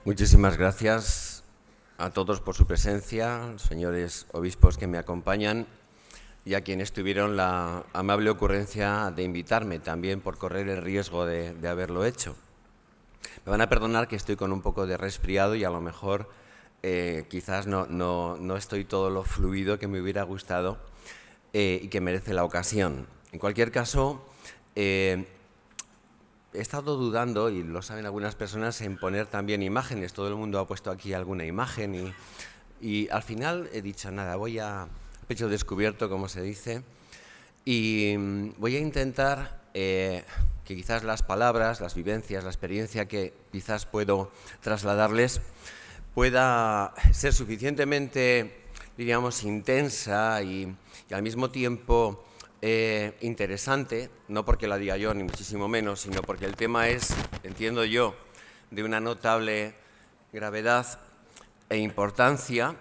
Muchísimas gracias a todos por su presencia, señores obispos que me acompañan y a quienes tuvieron la amable ocurrencia de invitarme también por correr el riesgo de haberlo hecho. Me van a perdonar que estoy con un poco de resfriado y a lo mejor quizás no estoy todo lo fluido que me hubiera gustado y que merece la ocasión. En cualquier caso, he estado dudando, y lo saben algunas personas, en poner también imágenes. Todo el mundo ha puesto aquí alguna imagen y al final he dicho, nada, voy a pecho descubierto, como se dice, y voy a intentar que quizás las palabras, las vivencias, la experiencia que quizás puedo trasladarles pueda ser suficientemente, diríamos, intensa y al mismo tiempo interesante, no porque la diga yo ni muchísimo menos, sino porque el tema es, entiendo yo, de una notable gravedad e importancia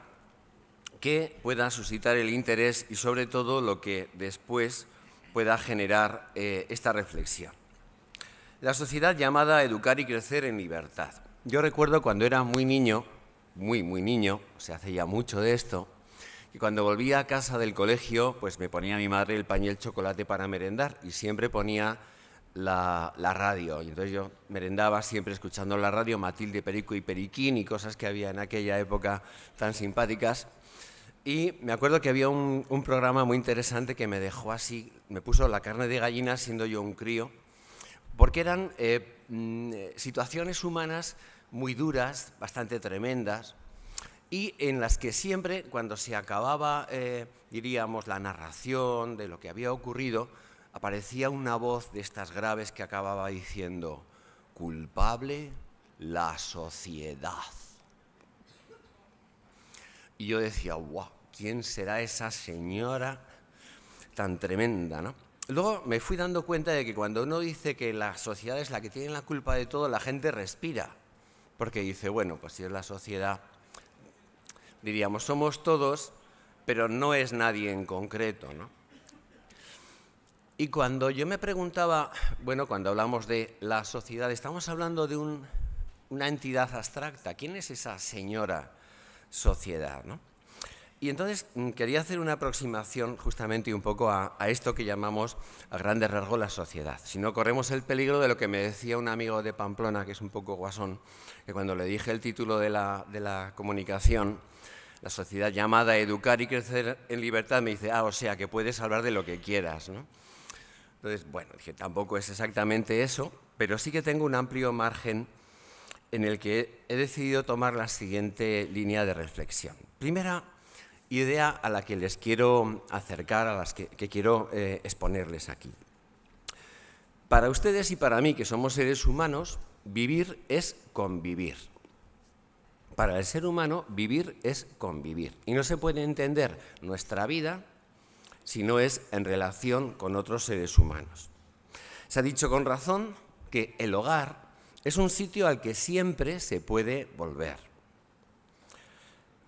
que pueda suscitar el interés y sobre todo lo que después pueda generar esta reflexión. La sociedad llamada a educar y crecer en libertad. Yo recuerdo cuando era muy niño, muy niño, se hace ya mucho de esto, y cuando volvía a casa del colegio, pues me ponía mi madre el pan y el chocolate para merendar y siempre ponía la radio. Y entonces yo merendaba siempre escuchando la radio, Matilde, Perico y Periquín y cosas que había en aquella época tan simpáticas. Y me acuerdo que había un programa muy interesante que me dejó así, me puso la carne de gallina siendo yo un crío, porque eran situaciones humanas muy duras, bastante tremendas, y en las que siempre, cuando se acababa, diríamos, la narración de lo que había ocurrido, aparecía una voz de estas graves que acababa diciendo, culpable la sociedad. Y yo decía, guau, ¿quién será esa señora tan tremenda, ¿no? Luego me fui dando cuenta de que cuando uno dice que la sociedad es la que tiene la culpa de todo, la gente respira, porque dice, bueno, pues si es la sociedad, diríamos, somos todos, pero no es nadie en concreto, ¿no? Y cuando yo me preguntaba, bueno, cuando hablamos de la sociedad, estamos hablando de una entidad abstracta. ¿Quién es esa señora sociedad, ¿no? Y entonces quería hacer una aproximación justamente un poco a esto que llamamos a grandes rasgos la sociedad. Si no, corremos el peligro de lo que me decía un amigo de Pamplona, que es un poco guasón, que cuando le dije el título de la comunicación, la sociedad llamada a educar y crecer en libertad, me dice, o sea, que puedes hablar de lo que quieras, ¿no? Entonces, bueno, dije, tampoco es exactamente eso, pero sí que tengo un amplio margen en el que he decidido tomar la siguiente línea de reflexión. Primera idea a la que les quiero acercar, a las que quiero exponerles aquí. Para ustedes y para mí, que somos seres humanos, vivir es convivir. Para el ser humano, vivir es convivir. Y no se puede entender nuestra vida si no es en relación con otros seres humanos. Se ha dicho con razón que el hogar es un sitio al que siempre se puede volver.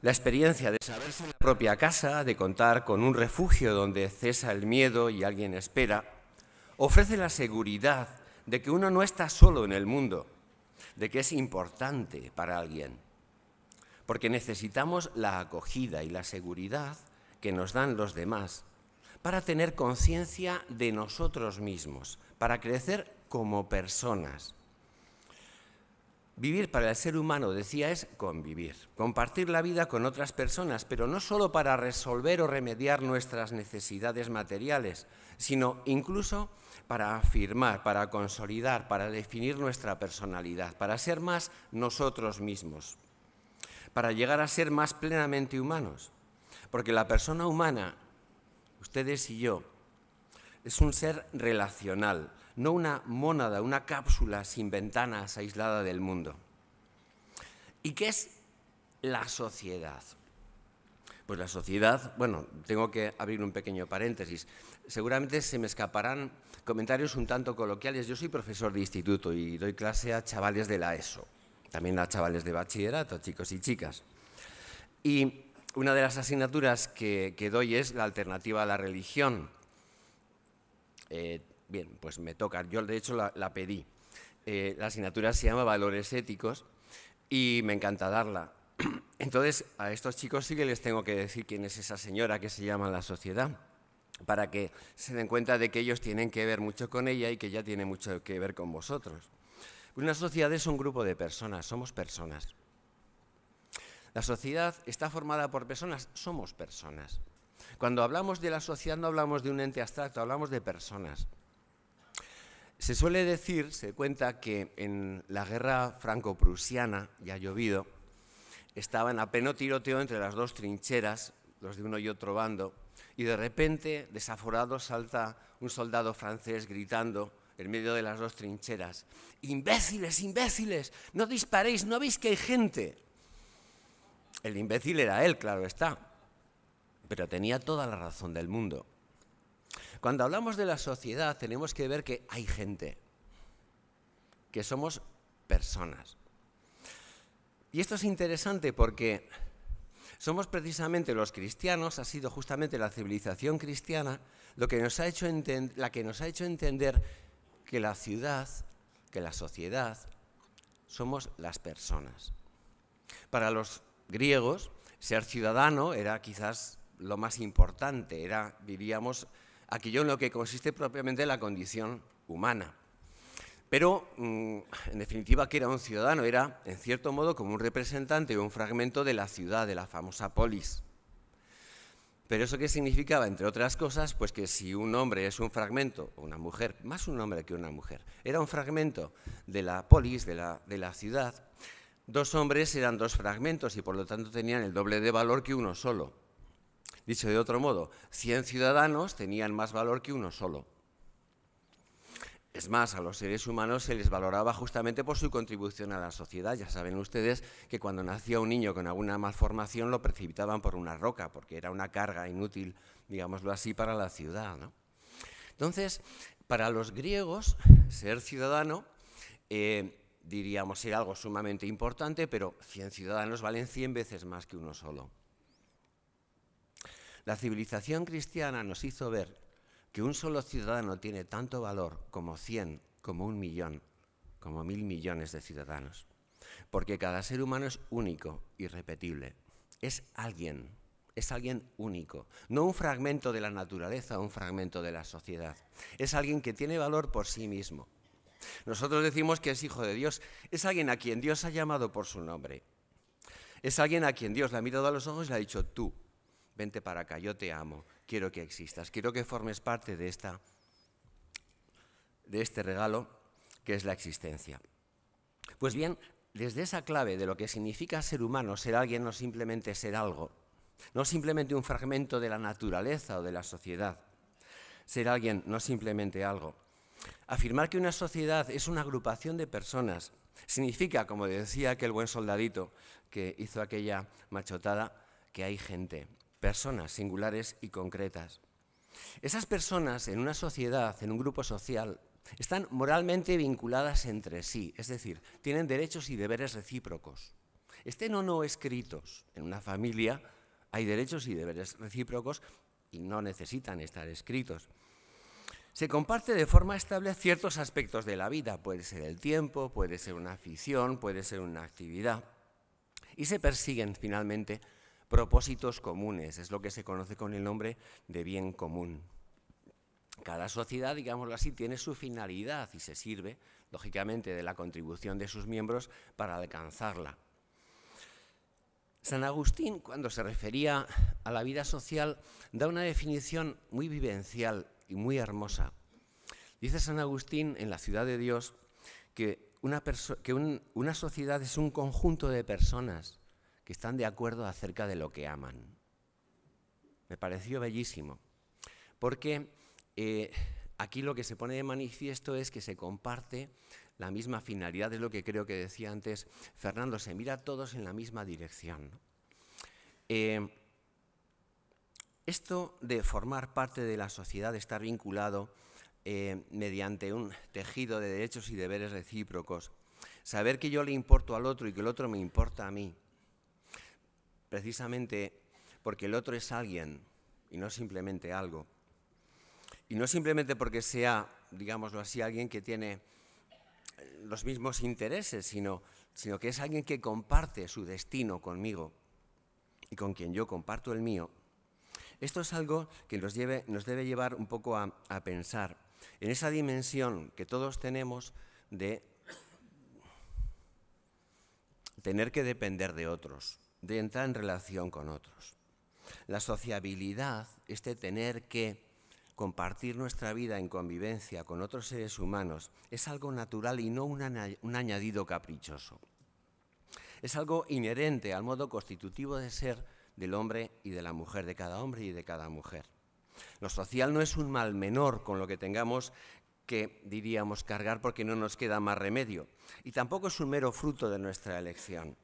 La experiencia de saberse en la propia casa, de contar con un refugio donde cesa el miedo y alguien espera, ofrece la seguridad de que uno no está solo en el mundo, de que es importante para alguien, porque necesitamos la acogida y la seguridad que nos dan los demás para tener conciencia de nosotros mismos, para crecer como personas. Vivir para el ser humano, decía, es convivir, compartir la vida con otras personas, pero no solo para resolver o remediar nuestras necesidades materiales, sino incluso para afirmar, para consolidar, para definir nuestra personalidad, para ser más nosotros mismos, para llegar a ser más plenamente humanos. Porque la persona humana, ustedes y yo, es un ser relacional, no una mónada, una cápsula sin ventanas aislada del mundo. ¿Y qué es la sociedad? Pues la sociedad, bueno, tengo que abrir un pequeño paréntesis. Seguramente se me escaparán comentarios un tanto coloquiales. Yo soy profesor de instituto y doy clase a chavales de la ESO, también a chavales de bachillerato, chicos y chicas. Y una de las asignaturas que doy es la alternativa a la religión. Bien, pues me toca. Yo, de hecho, la pedí. La asignatura se llama Valores Éticos y me encanta darla. Entonces, a estos chicos sí que les tengo que decir quién es esa señora que se llama la sociedad, para que se den cuenta de que ellos tienen que ver mucho con ella y que ella tiene mucho que ver con vosotros. Una sociedad es un grupo de personas, somos personas. La sociedad está formada por personas, somos personas. Cuando hablamos de la sociedad no hablamos de un ente abstracto, hablamos de personas. Se suele decir, se cuenta que en la guerra franco-prusiana, ya ha llovido, estaban a pleno tiroteo entre las dos trincheras, los de uno y otro bando, y de repente, desaforado, salta un soldado francés gritando en medio de las dos trincheras: ¡imbéciles, imbéciles! ¡No disparéis! ¿No veis que hay gente? El imbécil era él, claro está, pero tenía toda la razón del mundo. Cuando hablamos de la sociedad tenemos que ver que hay gente, que somos personas. Y esto es interesante porque somos precisamente los cristianos, ha sido justamente la civilización cristiana la que nos ha hecho entender que la ciudad, que la sociedad, somos las personas. Para los griegos, ser ciudadano era quizás lo más importante, era, diríamos, aquello en lo que consiste propiamente la condición humana. Pero, en definitiva, ¿qué era un ciudadano? Era, en cierto modo, como un representante o un fragmento de la ciudad, de la famosa polis. ¿Pero eso qué significaba? Entre otras cosas, pues que si un hombre es un fragmento, o una mujer, más un hombre que una mujer, era un fragmento de la polis, de la ciudad, dos hombres eran dos fragmentos y por lo tanto tenían el doble de valor que uno solo. Dicho de otro modo, 100 ciudadanos tenían más valor que uno solo. Es más, a los seres humanos se les valoraba justamente por su contribución a la sociedad. Ya saben ustedes que cuando nacía un niño con alguna malformación lo precipitaban por una roca, porque era una carga inútil, digámoslo así, para la ciudad, ¿no? Entonces, para los griegos, ser ciudadano, diríamos, era algo sumamente importante, pero 100 ciudadanos valen 100 veces más que uno solo. La civilización cristiana nos hizo ver que un solo ciudadano tiene tanto valor como 100, como 1 millón, como 1000 millones de ciudadanos. Porque cada ser humano es único, irrepetible. Es alguien único. No un fragmento de la naturaleza o un fragmento de la sociedad. Es alguien que tiene valor por sí mismo. Nosotros decimos que es hijo de Dios. Es alguien a quien Dios ha llamado por su nombre. Es alguien a quien Dios le ha mirado a los ojos y le ha dicho: tú, vente para acá, yo te amo, quiero que existas, quiero que formes parte de este regalo que es la existencia. Pues bien, desde esa clave de lo que significa ser humano, ser alguien, no simplemente ser algo, no simplemente un fragmento de la naturaleza o de la sociedad, ser alguien, no simplemente algo. Afirmar que una sociedad es una agrupación de personas significa, como decía aquel buen soldadito que hizo aquella machotada, que hay gente. Personas singulares y concretas. Esas personas en una sociedad, en un grupo social, están moralmente vinculadas entre sí, es decir, tienen derechos y deberes recíprocos. Estén o no escritos. En una familia hay derechos y deberes recíprocos y no necesitan estar escritos. Se comparte de forma estable ciertos aspectos de la vida, puede ser el tiempo, puede ser una afición, puede ser una actividad, y se persiguen finalmente propósitos comunes, es lo que se conoce con el nombre de bien común. Cada sociedad, digámoslo así, tiene su finalidad y se sirve, lógicamente, de la contribución de sus miembros para alcanzarla. San Agustín, cuando se refería a la vida social, da una definición muy vivencial y muy hermosa. Dice San Agustín en La Ciudad de Dios que una sociedad es un conjunto de personas que están de acuerdo acerca de lo que aman. Me pareció bellísimo, porque aquí lo que se pone de manifiesto es que se comparte la misma finalidad, es lo que creo que decía antes Fernando, se mira todos en la misma dirección. Esto de formar parte de la sociedad, de estar vinculado mediante un tejido de derechos y deberes recíprocos, saber que yo le importo al otro y que el otro me importa a mí, precisamente porque el otro es alguien y no simplemente algo. Y no simplemente porque sea, digámoslo así, alguien que tiene los mismos intereses, sino sino que es alguien que comparte su destino conmigo y con quien yo comparto el mío, esto es algo que nos debe llevar un poco a pensar en esa dimensión que todos tenemos de tener que depender de otros, de entrar en relación con otros. La sociabilidad, este tener que compartir nuestra vida en convivencia con otros seres humanos, es algo natural y no un añadido caprichoso. Es algo inherente al modo constitutivo de ser del hombre y de la mujer, de cada hombre y de cada mujer. Lo social no es un mal menor con lo que tengamos que, diríamos, cargar porque no nos queda más remedio. Y tampoco es un mero fruto de nuestra elección.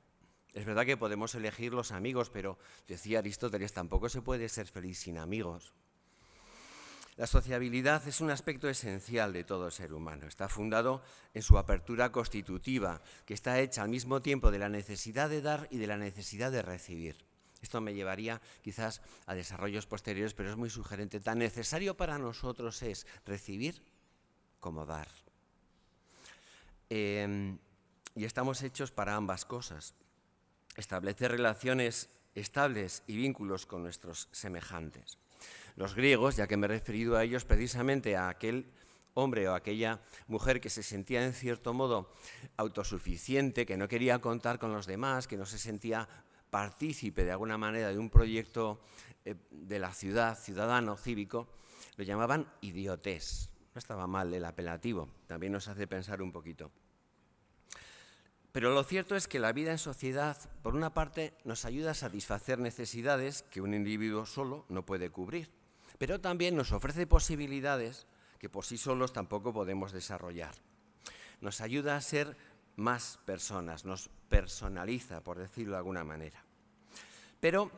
Es verdad que podemos elegir los amigos, pero, decía Aristóteles, tampoco se puede ser feliz sin amigos. La sociabilidad es un aspecto esencial de todo ser humano. Está fundado en su apertura constitutiva, que está hecha al mismo tiempo de la necesidad de dar y de la necesidad de recibir. Esto me llevaría quizás a desarrollos posteriores, pero es muy sugerente. Tan necesario para nosotros es recibir como dar. Y estamos hechos para ambas cosas. Establecer relaciones estables y vínculos con nuestros semejantes. Los griegos, ya que me he referido a ellos, precisamente a aquel hombre o aquella mujer que se sentía en cierto modo autosuficiente, que no quería contar con los demás, que no se sentía partícipe de alguna manera de un proyecto de la ciudad, ciudadano, cívico, lo llamaban idiotes. No estaba mal el apelativo, también nos hace pensar un poquito. Pero lo cierto es que la vida en sociedad, por una parte, nos ayuda a satisfacer necesidades que un individuo solo no puede cubrir, pero también nos ofrece posibilidades que por sí solos tampoco podemos desarrollar. Nos ayuda a ser más personas, nos personaliza, por decirlo de alguna manera. Pero,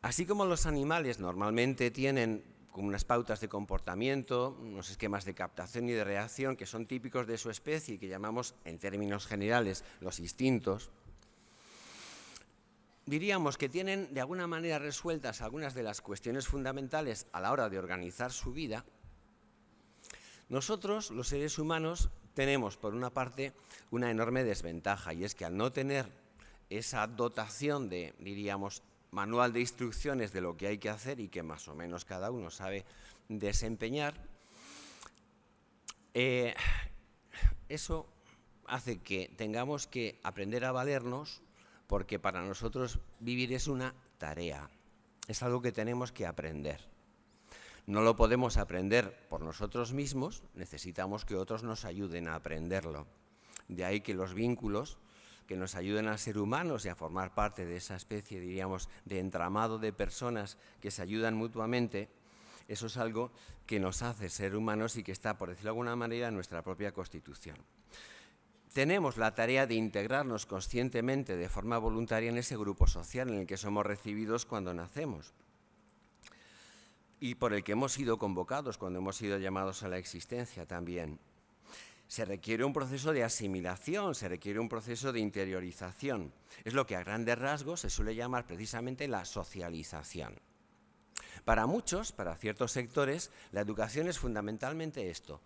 así como los animales normalmente tienen como unas pautas de comportamiento, unos esquemas de captación y de reacción que son típicos de su especie y que llamamos, en términos generales, los instintos, diríamos que tienen de alguna manera resueltas algunas de las cuestiones fundamentales a la hora de organizar su vida. Nosotros, los seres humanos, tenemos, por una parte, una enorme desventaja, y es que al no tener esa dotación de, diríamos, manual de instrucciones de lo que hay que hacer y que más o menos cada uno sabe desempeñar, eso hace que tengamos que aprender a valernos, porque para nosotros vivir es una tarea, es algo que tenemos que aprender. No lo podemos aprender por nosotros mismos, necesitamos que otros nos ayuden a aprenderlo. De ahí que los vínculos que nos ayuden a ser humanos y a formar parte de esa especie, diríamos, de entramado de personas que se ayudan mutuamente, eso es algo que nos hace ser humanos y que está, por decirlo de alguna manera, en nuestra propia Constitución. Tenemos la tarea de integrarnos conscientemente, de forma voluntaria, en ese grupo social en el que somos recibidos cuando nacemos y por el que hemos sido convocados cuando hemos sido llamados a la existencia también. Se requiere un proceso de asimilación, se requiere un proceso de interiorización. Es lo que a grandes rasgos se suele llamar precisamente la socialización. Para muchos, para ciertos sectores, la educación es fundamentalmente esto,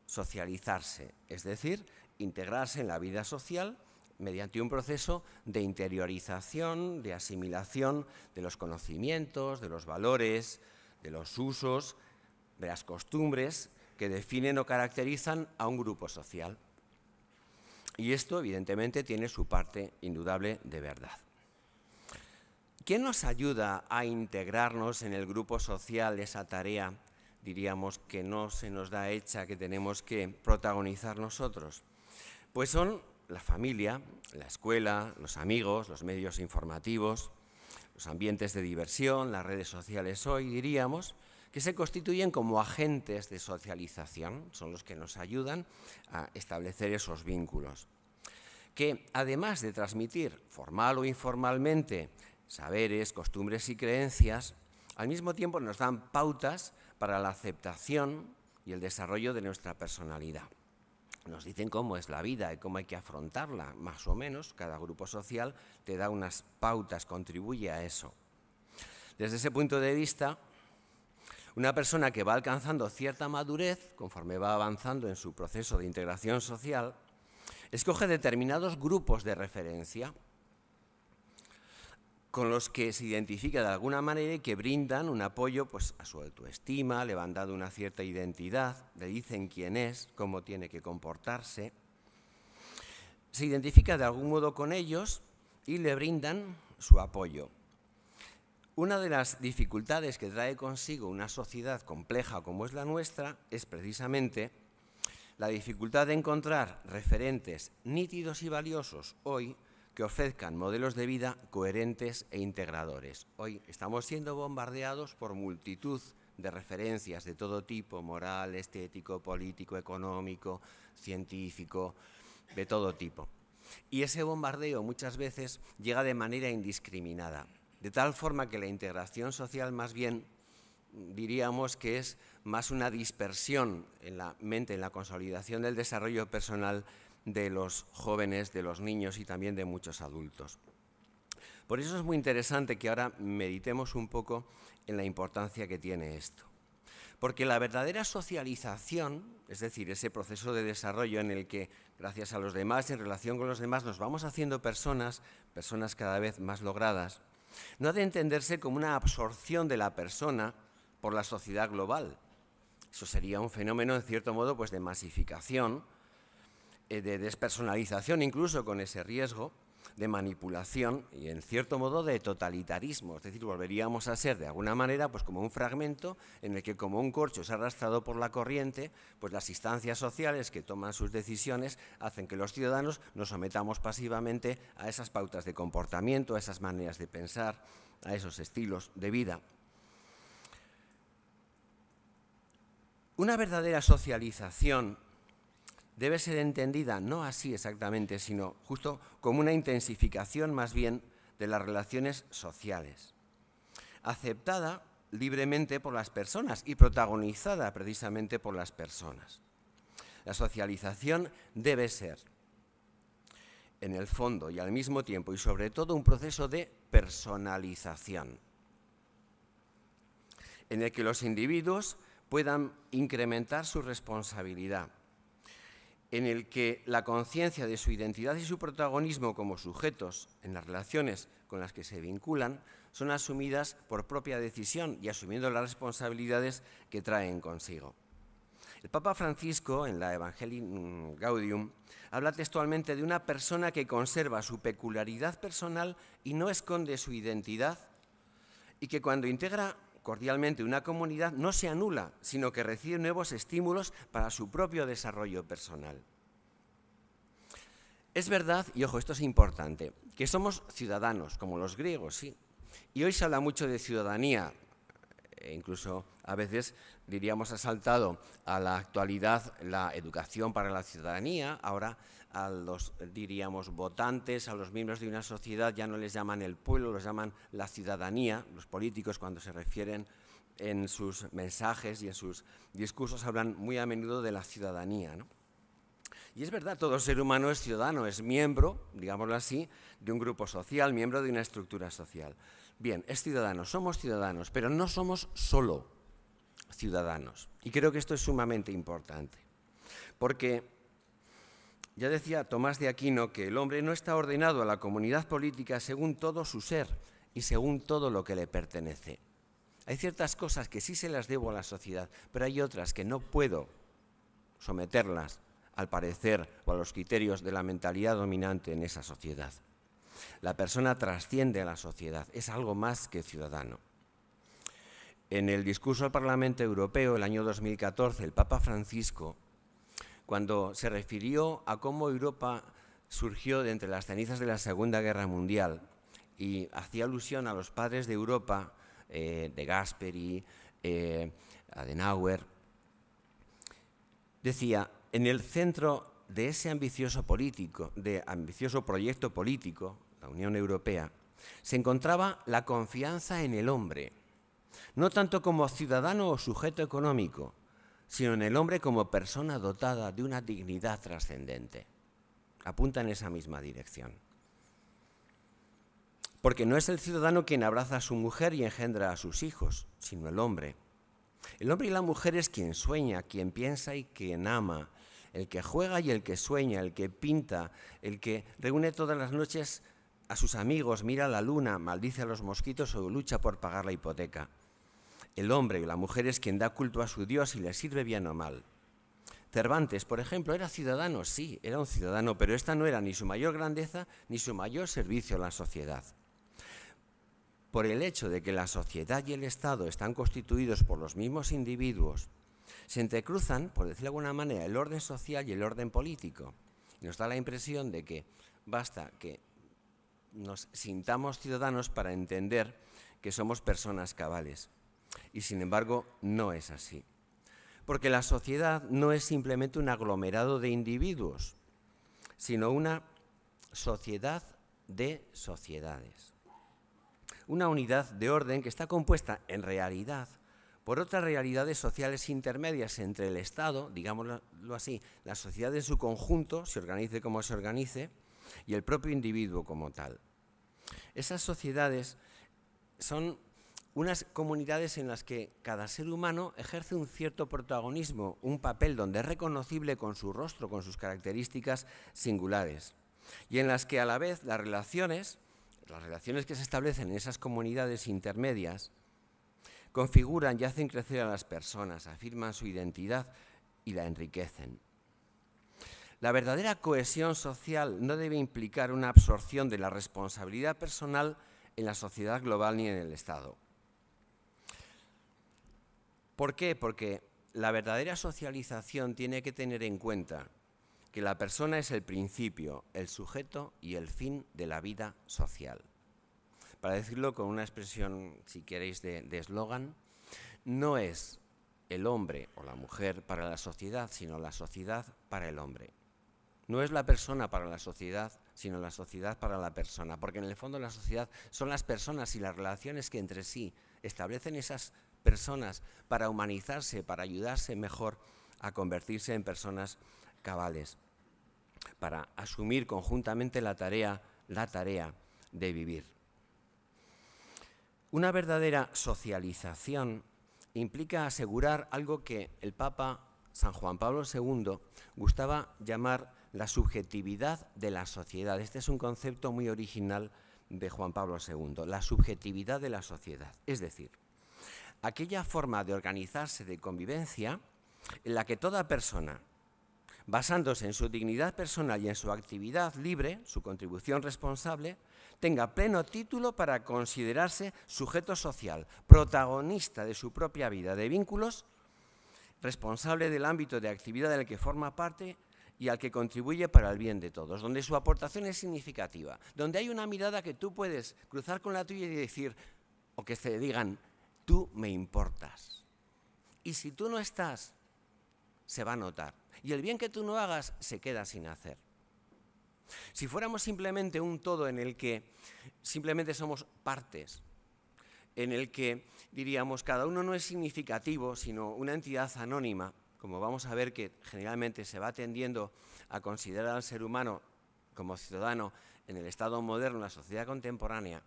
socializarse, es decir, integrarse en la vida social mediante un proceso de interiorización, de asimilación de los conocimientos, de los valores, de los usos, de las costumbres que definen o caracterizan a un grupo social. Y esto, evidentemente, tiene su parte indudable de verdad. ¿Qué nos ayuda a integrarnos en el grupo social, esa tarea, diríamos, que no se nos da hecha, que tenemos que protagonizar nosotros? Pues son la familia, la escuela, los amigos, los medios informativos, los ambientes de diversión, las redes sociales hoy, diríamos, que se constituyen como agentes de socialización, son los que nos ayudan a establecer esos vínculos, que además de transmitir formal o informalmente saberes, costumbres y creencias, al mismo tiempo nos dan pautas para la aceptación y el desarrollo de nuestra personalidad. Nos dicen cómo es la vida y cómo hay que afrontarla, más o menos, cada grupo social te da unas pautas, contribuye a eso. Desde ese punto de vista, una persona que va alcanzando cierta madurez, conforme va avanzando en su proceso de integración social, escoge determinados grupos de referencia con los que se identifica de alguna manera y que brindan un apoyo pues, a su autoestima, le van dando una cierta identidad, le dicen quién es, cómo tiene que comportarse. Se identifica de algún modo con ellos y le brindan su apoyo. Una de las dificultades que trae consigo una sociedad compleja como es la nuestra es precisamente la dificultad de encontrar referentes nítidos y valiosos hoy que ofrezcan modelos de vida coherentes e integradores. Hoy estamos siendo bombardeados por multitud de referencias de todo tipo, moral, estético, político, económico, científico, de todo tipo. Y ese bombardeo muchas veces llega de manera indiscriminada, de tal forma que la integración social más bien diríamos que es más una dispersión en la mente, en la consolidación del desarrollo personal de los jóvenes, de los niños y también de muchos adultos. Por eso es muy interesante que ahora meditemos un poco en la importancia que tiene esto. Porque la verdadera socialización, es decir, ese proceso de desarrollo en el que, gracias a los demás, en relación con los demás, nos vamos haciendo personas cada vez más logradas, no ha de entenderse como una absorción de la persona por la sociedad global. Eso sería un fenómeno, en cierto modo, pues de masificación, de despersonalización, incluso con ese riesgo de manipulación y, en cierto modo, de totalitarismo. Es decir, volveríamos a ser, de alguna manera, pues como un fragmento en el que, como un corcho es arrastrado por la corriente, pues las instancias sociales que toman sus decisiones hacen que los ciudadanos nos sometamos pasivamente a esas pautas de comportamiento, a esas maneras de pensar, a esos estilos de vida. Una verdadera socialización debe ser entendida no así exactamente, sino justo como una intensificación más bien de las relaciones sociales, aceptada libremente por las personas y protagonizada precisamente por las personas. La socialización debe ser, en el fondo y al mismo tiempo y sobre todo, un proceso de personalización, en el que los individuos puedan incrementar su responsabilidad, en el que la conciencia de su identidad y su protagonismo como sujetos en las relaciones con las que se vinculan son asumidas por propia decisión y asumiendo las responsabilidades que traen consigo. El Papa Francisco, en la Evangelii Gaudium, habla textualmente de una persona que conserva su peculiaridad personal y no esconde su identidad, y que cuando integra cordialmente una comunidad no se anula, sino que recibe nuevos estímulos para su propio desarrollo personal. Es verdad, y ojo, esto es importante, que somos ciudadanos, como los griegos, sí. Y hoy se habla mucho de ciudadanía, e incluso a veces, diríamos, ha saltado a la actualidad la educación para la ciudadanía. Ahora a los, diríamos, votantes, a los miembros de una sociedad ya no les llaman el pueblo, los llaman la ciudadanía. Los políticos, cuando se refieren en sus mensajes y en sus discursos, hablan muy a menudo de la ciudadanía, ¿no? Y es verdad, todo ser humano es ciudadano, es miembro, digámoslo así, de un grupo social, miembro de una estructura social. Bien, es ciudadano, somos ciudadanos, pero no somos solo ciudadanos. Y creo que esto es sumamente importante, porque ya decía Tomás de Aquino que el hombre no está ordenado a la comunidad política según todo su ser y según todo lo que le pertenece. Hay ciertas cosas que sí se las debo a la sociedad, pero hay otras que no puedo someterlas al parecer o a los criterios de la mentalidad dominante en esa sociedad. La persona trasciende a la sociedad, es algo más que ciudadano. En el discurso al Parlamento Europeo, el año 2014, el Papa Francisco, cuando se refirió a cómo Europa surgió de entre las cenizas de la Segunda Guerra Mundial y hacía alusión a los padres de Europa, de Gasperi, Adenauer, decía: en el centro de ese ambicioso proyecto político, la Unión Europea, se encontraba la confianza en el hombre, no tanto como ciudadano o sujeto económico, sino en el hombre como persona dotada de una dignidad trascendente. Apunta en esa misma dirección. Porque no es el ciudadano quien abraza a su mujer y engendra a sus hijos, sino el hombre. El hombre y la mujer es quien sueña, quien piensa y quien ama. el que juega y el que sueña, el que pinta, el que reúne todas las noches a sus amigos, mira la luna, maldice a los mosquitos o lucha por pagar la hipoteca. El hombre y la mujer es quien da culto a su Dios y le sirve bien o mal. Cervantes, por ejemplo, era ciudadano, sí, era un ciudadano, pero esta no era ni su mayor grandeza ni su mayor servicio a la sociedad. Por el hecho de que la sociedad y el Estado están constituidos por los mismos individuos, se entrecruzan, por decirlo de alguna manera, el orden social y el orden político. Y nos da la impresión de que basta que nos sintamos ciudadanos para entender que somos personas cabales. Y sin embargo, no es así. Porque la sociedad no es simplemente un aglomerado de individuos, sino una sociedad de sociedades. Una unidad de orden que está compuesta, en realidad, por otras realidades sociales intermedias entre el Estado, digámoslo así, la sociedad en su conjunto, se organice como se organice, y el propio individuo como tal. Esas sociedades son unas comunidades en las que cada ser humano ejerce un cierto protagonismo, un papel donde es reconocible con su rostro, con sus características singulares, y en las que a la vez las relaciones que se establecen en esas comunidades intermedias configuran y hacen crecer a las personas, afirman su identidad y la enriquecen. La verdadera cohesión social no debe implicar una absorción de la responsabilidad personal en la sociedad global ni en el Estado. ¿Por qué? Porque la verdadera socialización tiene que tener en cuenta que la persona es el principio, el sujeto y el fin de la vida social. Para decirlo con una expresión, si queréis, de eslogan, no es el hombre o la mujer para la sociedad, sino la sociedad para el hombre. No es la persona para la sociedad, sino la sociedad para la persona, porque en el fondo la sociedad son las personas y las relaciones que entre sí establecen esas personas para humanizarse, para ayudarse mejor a convertirse en personas cabales, para asumir conjuntamente la tarea de vivir. Una verdadera socialización implica asegurar algo que el Papa San Juan Pablo II gustaba llamar la subjetividad de la sociedad. Este es un concepto muy original de Juan Pablo II, la subjetividad de la sociedad. Es decir, aquella forma de organizarse de convivencia en la que toda persona, basándose en su dignidad personal y en su actividad libre, su contribución responsable, tenga pleno título para considerarse sujeto social, protagonista de su propia vida, de vínculos, responsable del ámbito de actividad del que forma parte y al que contribuye para el bien de todos, donde su aportación es significativa, donde hay una mirada que tú puedes cruzar con la tuya y decir, o que te digan, tú me importas. Y si tú no estás, se va a notar. Y el bien que tú no hagas se queda sin hacer. Si fuéramos simplemente un todo en el que simplemente somos partes, en el que diríamos cada uno no es significativo, sino una entidad anónima, como vamos a ver que generalmente se va tendiendo a considerar al ser humano como ciudadano en el Estado moderno, en la sociedad contemporánea,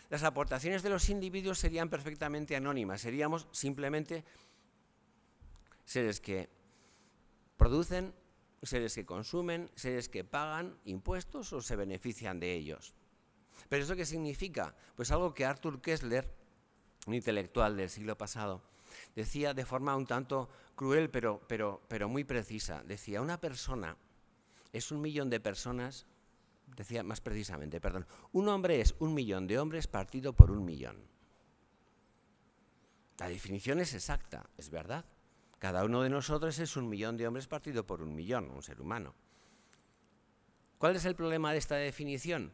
las aportaciones de los individuos serían perfectamente anónimas, seríamos simplemente seres que producen, seres que consumen, seres que pagan impuestos o se benefician de ellos. ¿Pero eso qué significa? Pues algo que Arthur Koestler, un intelectual del siglo pasado, decía de forma un tanto cruel pero muy precisa. Decía, una persona es 1 millón de personas, decía más precisamente, perdón, un hombre es 1 millón de hombres partido por 1 millón. La definición es exacta, es verdad. Cada uno de nosotros es 1 millón de hombres partido por 1 millón, un ser humano. ¿Cuál es el problema de esta definición?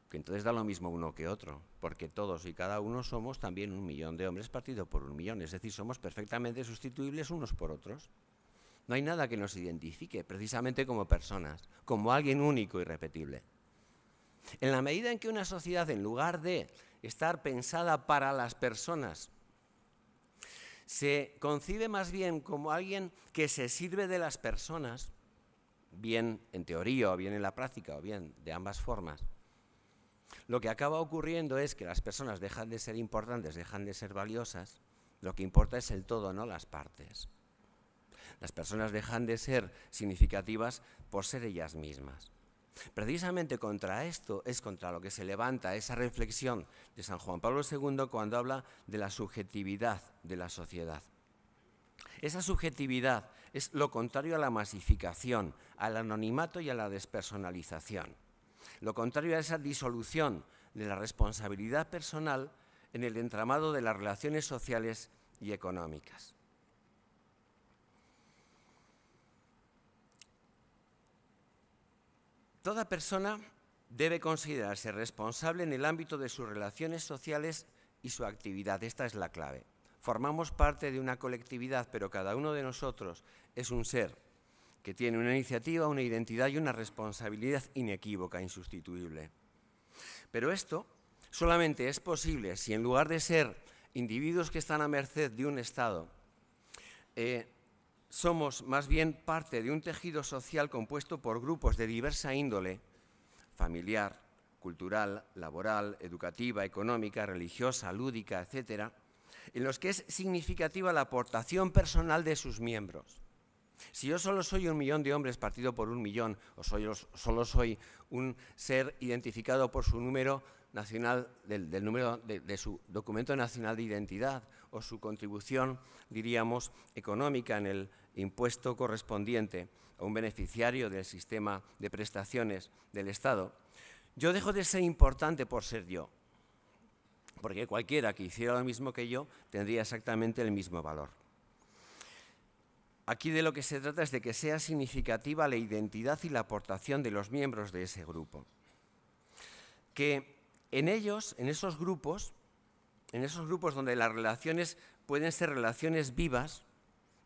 Que entonces da lo mismo uno que otro, porque todos y cada uno somos también 1 millón de hombres partido por 1 millón, es decir, somos perfectamente sustituibles unos por otros. No hay nada que nos identifique precisamente como personas, como alguien único y irrepetible. En la medida en que una sociedad, en lugar de estar pensada para las personas, se concibe más bien como alguien que se sirve de las personas, bien en teoría o bien en la práctica o bien de ambas formas, lo que acaba ocurriendo es que las personas dejan de ser importantes, dejan de ser valiosas, lo que importa es el todo, no las partes. Las personas dejan de ser significativas por ser ellas mismas. Precisamente contra esto es contra lo que se levanta esa reflexión de San Juan Pablo II cuando habla de la subjetividad de la sociedad. Esa subjetividad es lo contrario a la masificación, al anonimato y a la despersonalización. Lo contrario a esa disolución de la responsabilidad personal en el entramado de las relaciones sociales y económicas. Toda persona debe considerarse responsable en el ámbito de sus relaciones sociales y su actividad. Esta es la clave. Formamos parte de una colectividad, pero cada uno de nosotros es un ser que tiene una iniciativa, una identidad y una responsabilidad inequívoca, insustituible. Pero esto solamente es posible si en lugar de ser individuos que están a merced de un Estado, somos más bien parte de un tejido social compuesto por grupos de diversa índole, familiar, cultural, laboral, educativa, económica, religiosa, lúdica, etcétera, en los que es significativa la aportación personal de sus miembros. Si yo solo soy 1 millón de hombres partido por 1 millón, o solo soy un ser identificado por su número nacional, del número de su documento nacional de identidad, o su contribución, diríamos, económica en el impuesto correspondiente a un beneficiario del sistema de prestaciones del Estado, yo dejo de ser importante por ser yo, porque cualquiera que hiciera lo mismo que yo tendría exactamente el mismo valor. Aquí de lo que se trata es de que sea significativa la identidad y la aportación de los miembros de ese grupo. Que en esos grupos donde las relaciones pueden ser relaciones vivas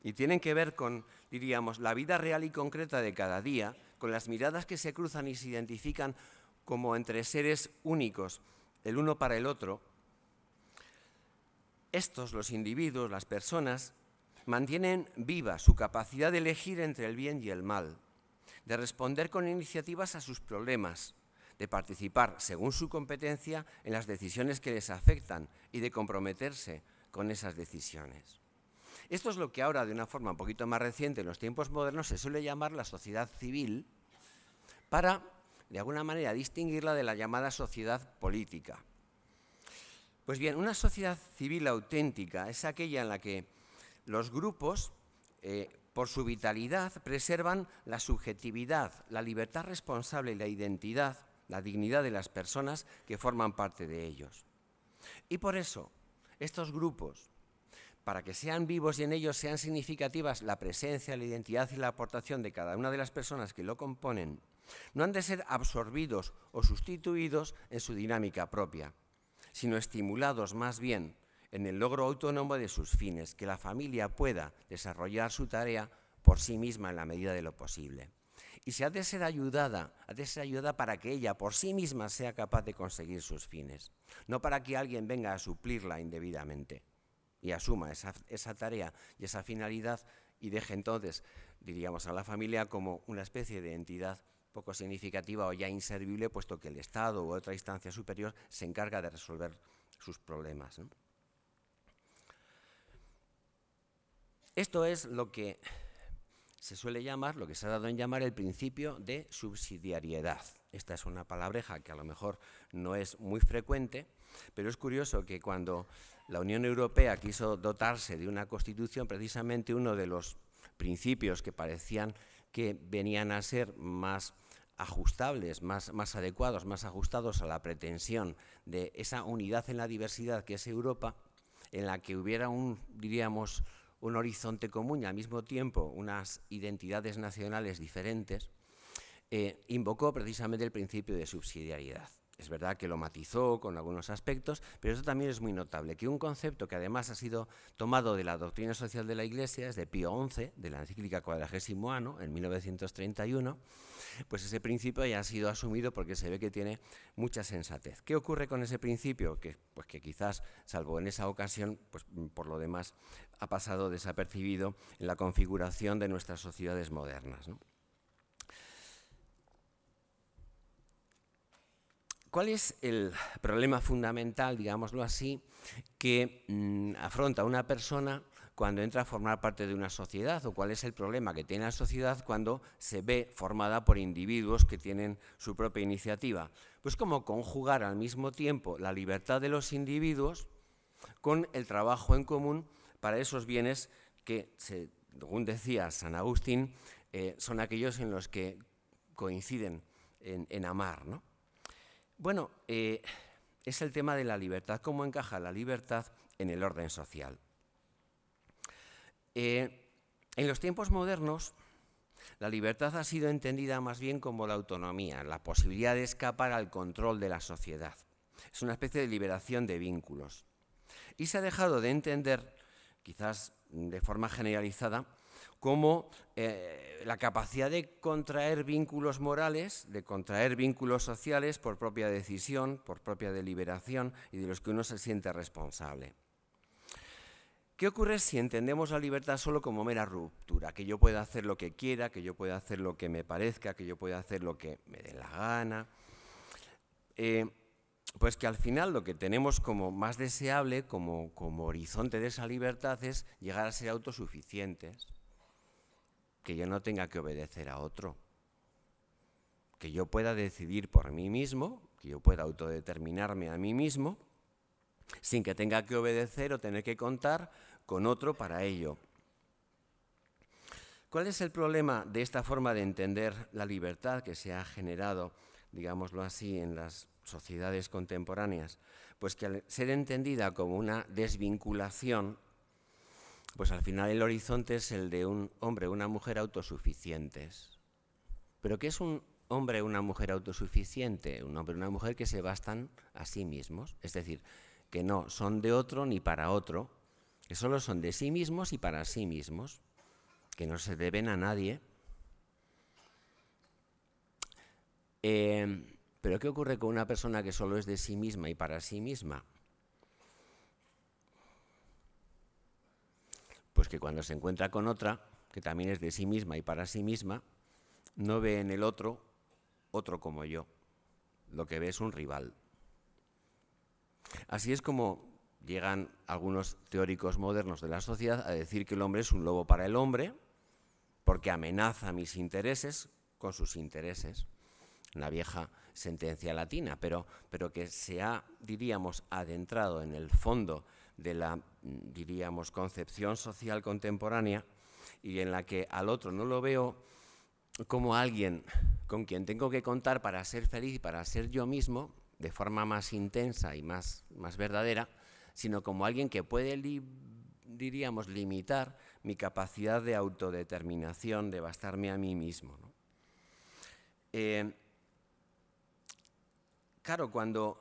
y tienen que ver con, diríamos, la vida real y concreta de cada día, con las miradas que se cruzan y se identifican como entre seres únicos, el uno para el otro, los individuos, las personas, mantienen viva su capacidad de elegir entre el bien y el mal, de responder con iniciativas a sus problemas, de participar, según su competencia, en las decisiones que les afectan y de comprometerse con esas decisiones. Esto es lo que ahora, de una forma un poquito más reciente, en los tiempos modernos, se suele llamar la sociedad civil, para, de alguna manera, distinguirla de la llamada sociedad política. Pues bien, una sociedad civil auténtica es aquella en la que los grupos, por su vitalidad, preservan la subjetividad, la libertad responsable y la identidad, la dignidad de las personas que forman parte de ellos. Y por eso, estos grupos, para que sean vivos y en ellos sean significativas la presencia, la identidad y la aportación de cada una de las personas que lo componen, no han de ser absorbidos o sustituidos en su dinámica propia, sino estimulados más bien en el logro autónomo de sus fines, que la familia pueda desarrollar su tarea por sí misma en la medida de lo posible. Y se ha de ser ayudada para que ella por sí misma sea capaz de conseguir sus fines, no para que alguien venga a suplirla indebidamente y asuma esa tarea y esa finalidad y deje entonces, diríamos, a la familia como una especie de entidad poco significativa o ya inservible, puesto que el Estado u otra instancia superior se encarga de resolver sus problemas, ¿no? Esto es lo que se suele llamar, lo que se ha dado en llamar el principio de subsidiariedad. Esta es una palabreja que a lo mejor no es muy frecuente, pero es curioso que cuando la Unión Europea quiso dotarse de una constitución, precisamente uno de los principios que parecían que venían a ser más ajustables, más adecuados, más ajustados a la pretensión de esa unidad en la diversidad que es Europa, en la que hubiera diríamos, un horizonte común y al mismo tiempo unas identidades nacionales diferentes, invocó precisamente el principio de subsidiariedad. Es verdad que lo matizó con algunos aspectos, pero eso también es muy notable, que un concepto que además ha sido tomado de la doctrina social de la Iglesia, es de Pío XI, de la encíclica Quadragésimo Anno, en 1931, pues ese principio ya ha sido asumido porque se ve que tiene mucha sensatez. ¿Qué ocurre con ese principio? Pues que quizás, salvo en esa ocasión, pues por lo demás ha pasado desapercibido en la configuración de nuestras sociedades modernas, ¿no? ¿Cuál es el problema fundamental, digámoslo así, que afronta una persona cuando entra a formar parte de una sociedad o cuál es el problema que tiene la sociedad cuando se ve formada por individuos que tienen su propia iniciativa. Pues como conjugar al mismo tiempo la libertad de los individuos con el trabajo en común para esos bienes que, según decía San Agustín, son aquellos en los que coinciden en amar, ¿no? Bueno, es el tema de la libertad, cómo encaja la libertad en el orden social. En los tiempos modernos, la libertad ha sido entendida más bien como la autonomía, la posibilidad de escapar al control de la sociedad. Es una especie de liberación de vínculos. Y se ha dejado de entender, quizás de forma generalizada, como la capacidad de contraer vínculos morales, de contraer vínculos sociales por propia decisión, por propia deliberación y de los que uno se siente responsable. ¿Qué ocurre si entendemos la libertad solo como mera ruptura? Que yo pueda hacer lo que quiera, que yo pueda hacer lo que me parezca, que yo pueda hacer lo que me dé la gana. Pues que al final lo que tenemos como más deseable, como horizonte de esa libertad, es llegar a ser autosuficientes. Que yo no tenga que obedecer a otro, que yo pueda decidir por mí mismo, que yo pueda autodeterminarme a mí mismo, sin que tenga que obedecer o tener que contar con otro para ello. ¿Cuál es el problema de esta forma de entender la libertad que se ha generado, digámoslo así, en las sociedades contemporáneas? Pues que al ser entendida como una desvinculación, pues al final el horizonte es el de un hombre o una mujer autosuficientes. ¿Pero qué es un hombre o una mujer autosuficiente? Un hombre o una mujer que se bastan a sí mismos, es decir, que no son de otro ni para otro, que solo son de sí mismos y para sí mismos, que no se deben a nadie. ¿Pero qué ocurre con una persona que solo es de sí misma y para sí misma? Pues que cuando se encuentra con otra, que también es de sí misma y para sí misma, no ve en el otro como yo. Lo que ve es un rival. Así es como llegan algunos teóricos modernos de la sociedad a decir que el hombre es un lobo para el hombre, porque amenaza mis intereses con sus intereses. Una vieja sentencia latina, pero que se ha, diríamos, adentrado en el fondo de la, diríamos, concepción social contemporánea y en la que al otro no lo veo como alguien con quien tengo que contar para ser feliz y para ser yo mismo, de forma más intensa y más verdadera, sino como alguien que puede, diríamos, limitar mi capacidad de autodeterminación, de bastarme a mí mismo, ¿no? Claro, cuando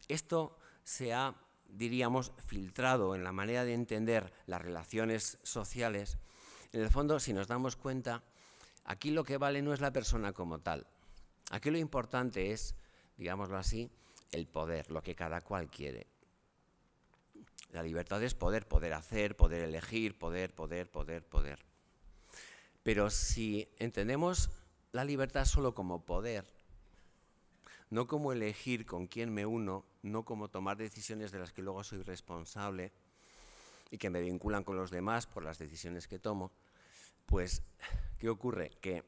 esto se ha, diríamos, filtrado en la manera de entender las relaciones sociales, en el fondo, si nos damos cuenta, aquí lo que vale no es la persona como tal. Aquí lo importante es, digámoslo así, el poder, lo que cada cual quiere. La libertad es poder hacer, poder elegir, poder. Pero si entendemos la libertad solo como poder, no como elegir con quién me uno, no como tomar decisiones de las que luego soy responsable y que me vinculan con los demás por las decisiones que tomo, pues, ¿qué ocurre? Que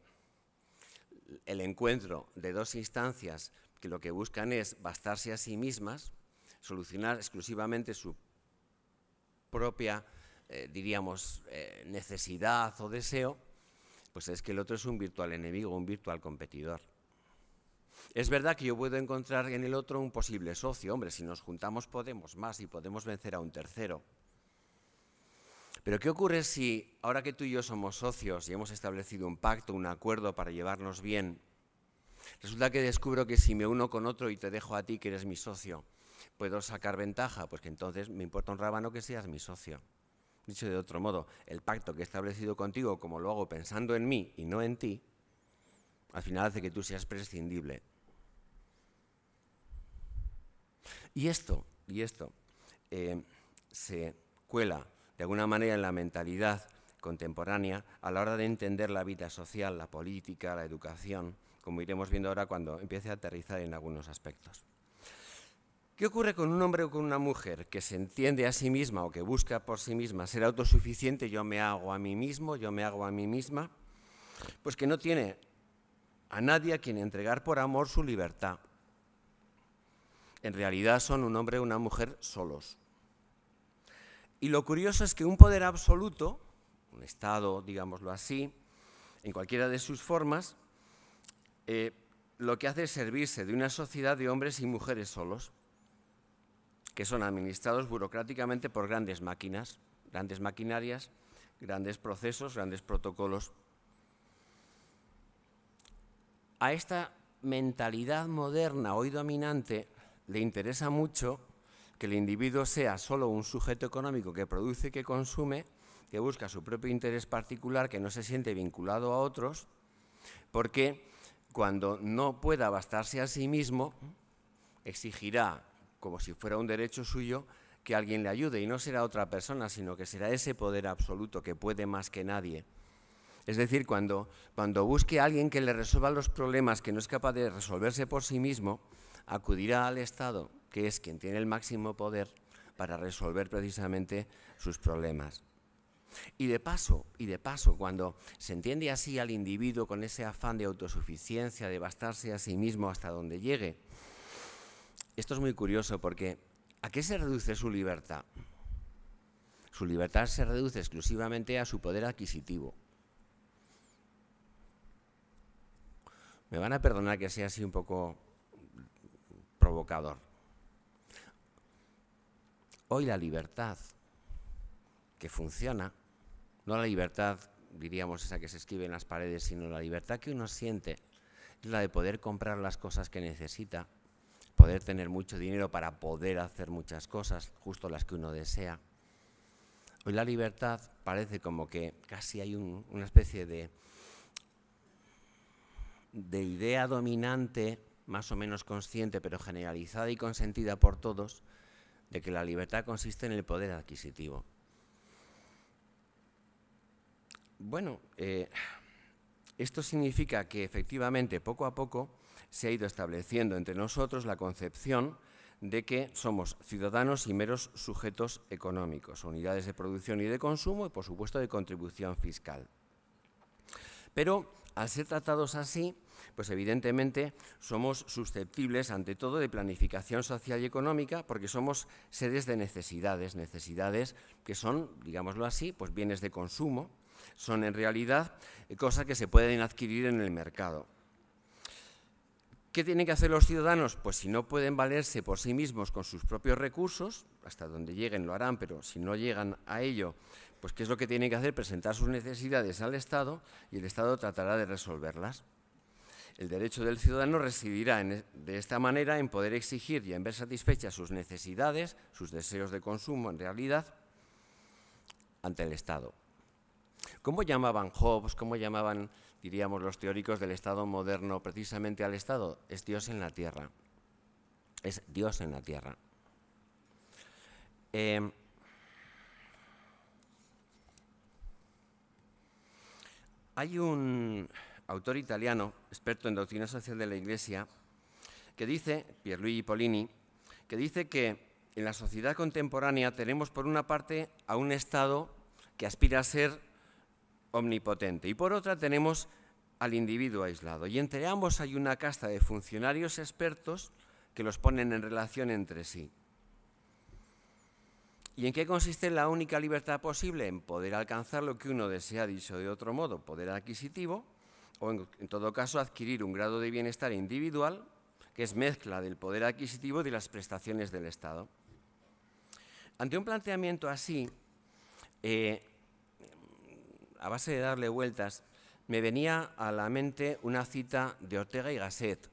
el encuentro de dos instancias que lo que buscan es bastarse a sí mismas, solucionar exclusivamente su propia, diríamos, necesidad o deseo, pues es que el otro es un virtual enemigo, un virtual competidor. Es verdad que yo puedo encontrar en el otro un posible socio. Hombre, si nos juntamos podemos más y podemos vencer a un tercero. Pero ¿qué ocurre si, ahora que tú y yo somos socios y hemos establecido un pacto, un acuerdo para llevarnos bien, resulta que descubro que si me uno con otro y te dejo a ti, que eres mi socio, ¿puedo sacar ventaja? Pues que entonces me importa un rábano que seas mi socio. Dicho de otro modo, el pacto que he establecido contigo, como lo hago pensando en mí y no en ti, al final hace que tú seas prescindible. Y esto se cuela de alguna manera en la mentalidad contemporánea a la hora de entender la vida social, la política, la educación, como iremos viendo ahora cuando empiece a aterrizar en algunos aspectos. ¿Qué ocurre con un hombre o con una mujer que se entiende a sí misma o que busca por sí misma ser autosuficiente? Yo me hago a mí mismo, yo me hago a mí misma. Pues que no tiene a nadie a quien entregar por amor su libertad. En realidad son un hombre o una mujer solos. Y lo curioso es que un poder absoluto, un Estado, digámoslo así, en cualquiera de sus formas, lo que hace es servirse de una sociedad de hombres y mujeres solos, que son administrados burocráticamente por grandes máquinas, grandes maquinarias, grandes procesos, grandes protocolos. A esta mentalidad moderna hoy dominante le interesa mucho que el individuo sea solo un sujeto económico que produce y que consume, que busca su propio interés particular, que no se siente vinculado a otros, porque cuando no pueda bastarse a sí mismo, exigirá, como si fuera un derecho suyo, que alguien le ayude, y no será otra persona, sino que será ese poder absoluto que puede más que nadie. Es decir, cuando busque a alguien que le resuelva los problemas que no es capaz de resolverse por sí mismo, acudirá al Estado, que es quien tiene el máximo poder para resolver precisamente sus problemas. Y de paso, cuando se entiende así al individuo con ese afán de autosuficiencia, de bastarse a sí mismo hasta donde llegue, esto es muy curioso porque ¿a qué se reduce su libertad? Su libertad se reduce exclusivamente a su poder adquisitivo. Me van a perdonar que sea así un poco provocador. Hoy la libertad que funciona, no la libertad, diríamos, esa que se escribe en las paredes, sino la libertad que uno siente, es la de poder comprar las cosas que necesita, poder tener mucho dinero para poder hacer muchas cosas, justo las que uno desea. Hoy la libertad parece como que casi hay una especie de idea dominante, más o menos consciente, pero generalizada y consentida por todos, de que la libertad consiste en el poder adquisitivo. Bueno, esto significa que efectivamente poco a poco se ha ido estableciendo entre nosotros la concepción de que somos ciudadanos y meros sujetos económicos, unidades de producción y de consumo y, por supuesto, de contribución fiscal. Pero, al ser tratados así, pues evidentemente somos susceptibles, ante todo, de planificación social y económica, porque somos seres de necesidades que son, digámoslo así, pues bienes de consumo, son en realidad cosas que se pueden adquirir en el mercado. ¿Qué tienen que hacer los ciudadanos? Pues si no pueden valerse por sí mismos con sus propios recursos, hasta donde lleguen lo harán, pero si no llegan a ello, pues ¿qué es lo que tienen que hacer? Presentar sus necesidades al Estado y el Estado tratará de resolverlas. El derecho del ciudadano residirá de esta manera en poder exigir y en ver satisfechas sus necesidades, sus deseos de consumo en realidad, ante el Estado. ¿Cómo llamaban Hobbes, cómo llamaban, diríamos, los teóricos del Estado moderno precisamente al Estado? Es Dios en la tierra. Es Dios en la tierra. Hay un autor italiano, experto en doctrina social de la Iglesia, que dice, Pierluigi Polini, que dice que en la sociedad contemporánea tenemos por una parte a un Estado que aspira a ser omnipotente y por otra tenemos al individuo aislado. Y entre ambos hay una casta de funcionarios expertos que los ponen en relación entre sí. ¿Y en qué consiste la única libertad posible? En poder alcanzar lo que uno desea, dicho de otro modo, poder adquisitivo, o en todo caso adquirir un grado de bienestar individual que es mezcla del poder adquisitivo y de las prestaciones del Estado. Ante un planteamiento así, a base de darle vueltas, me venía a la mente una cita de Ortega y Gasset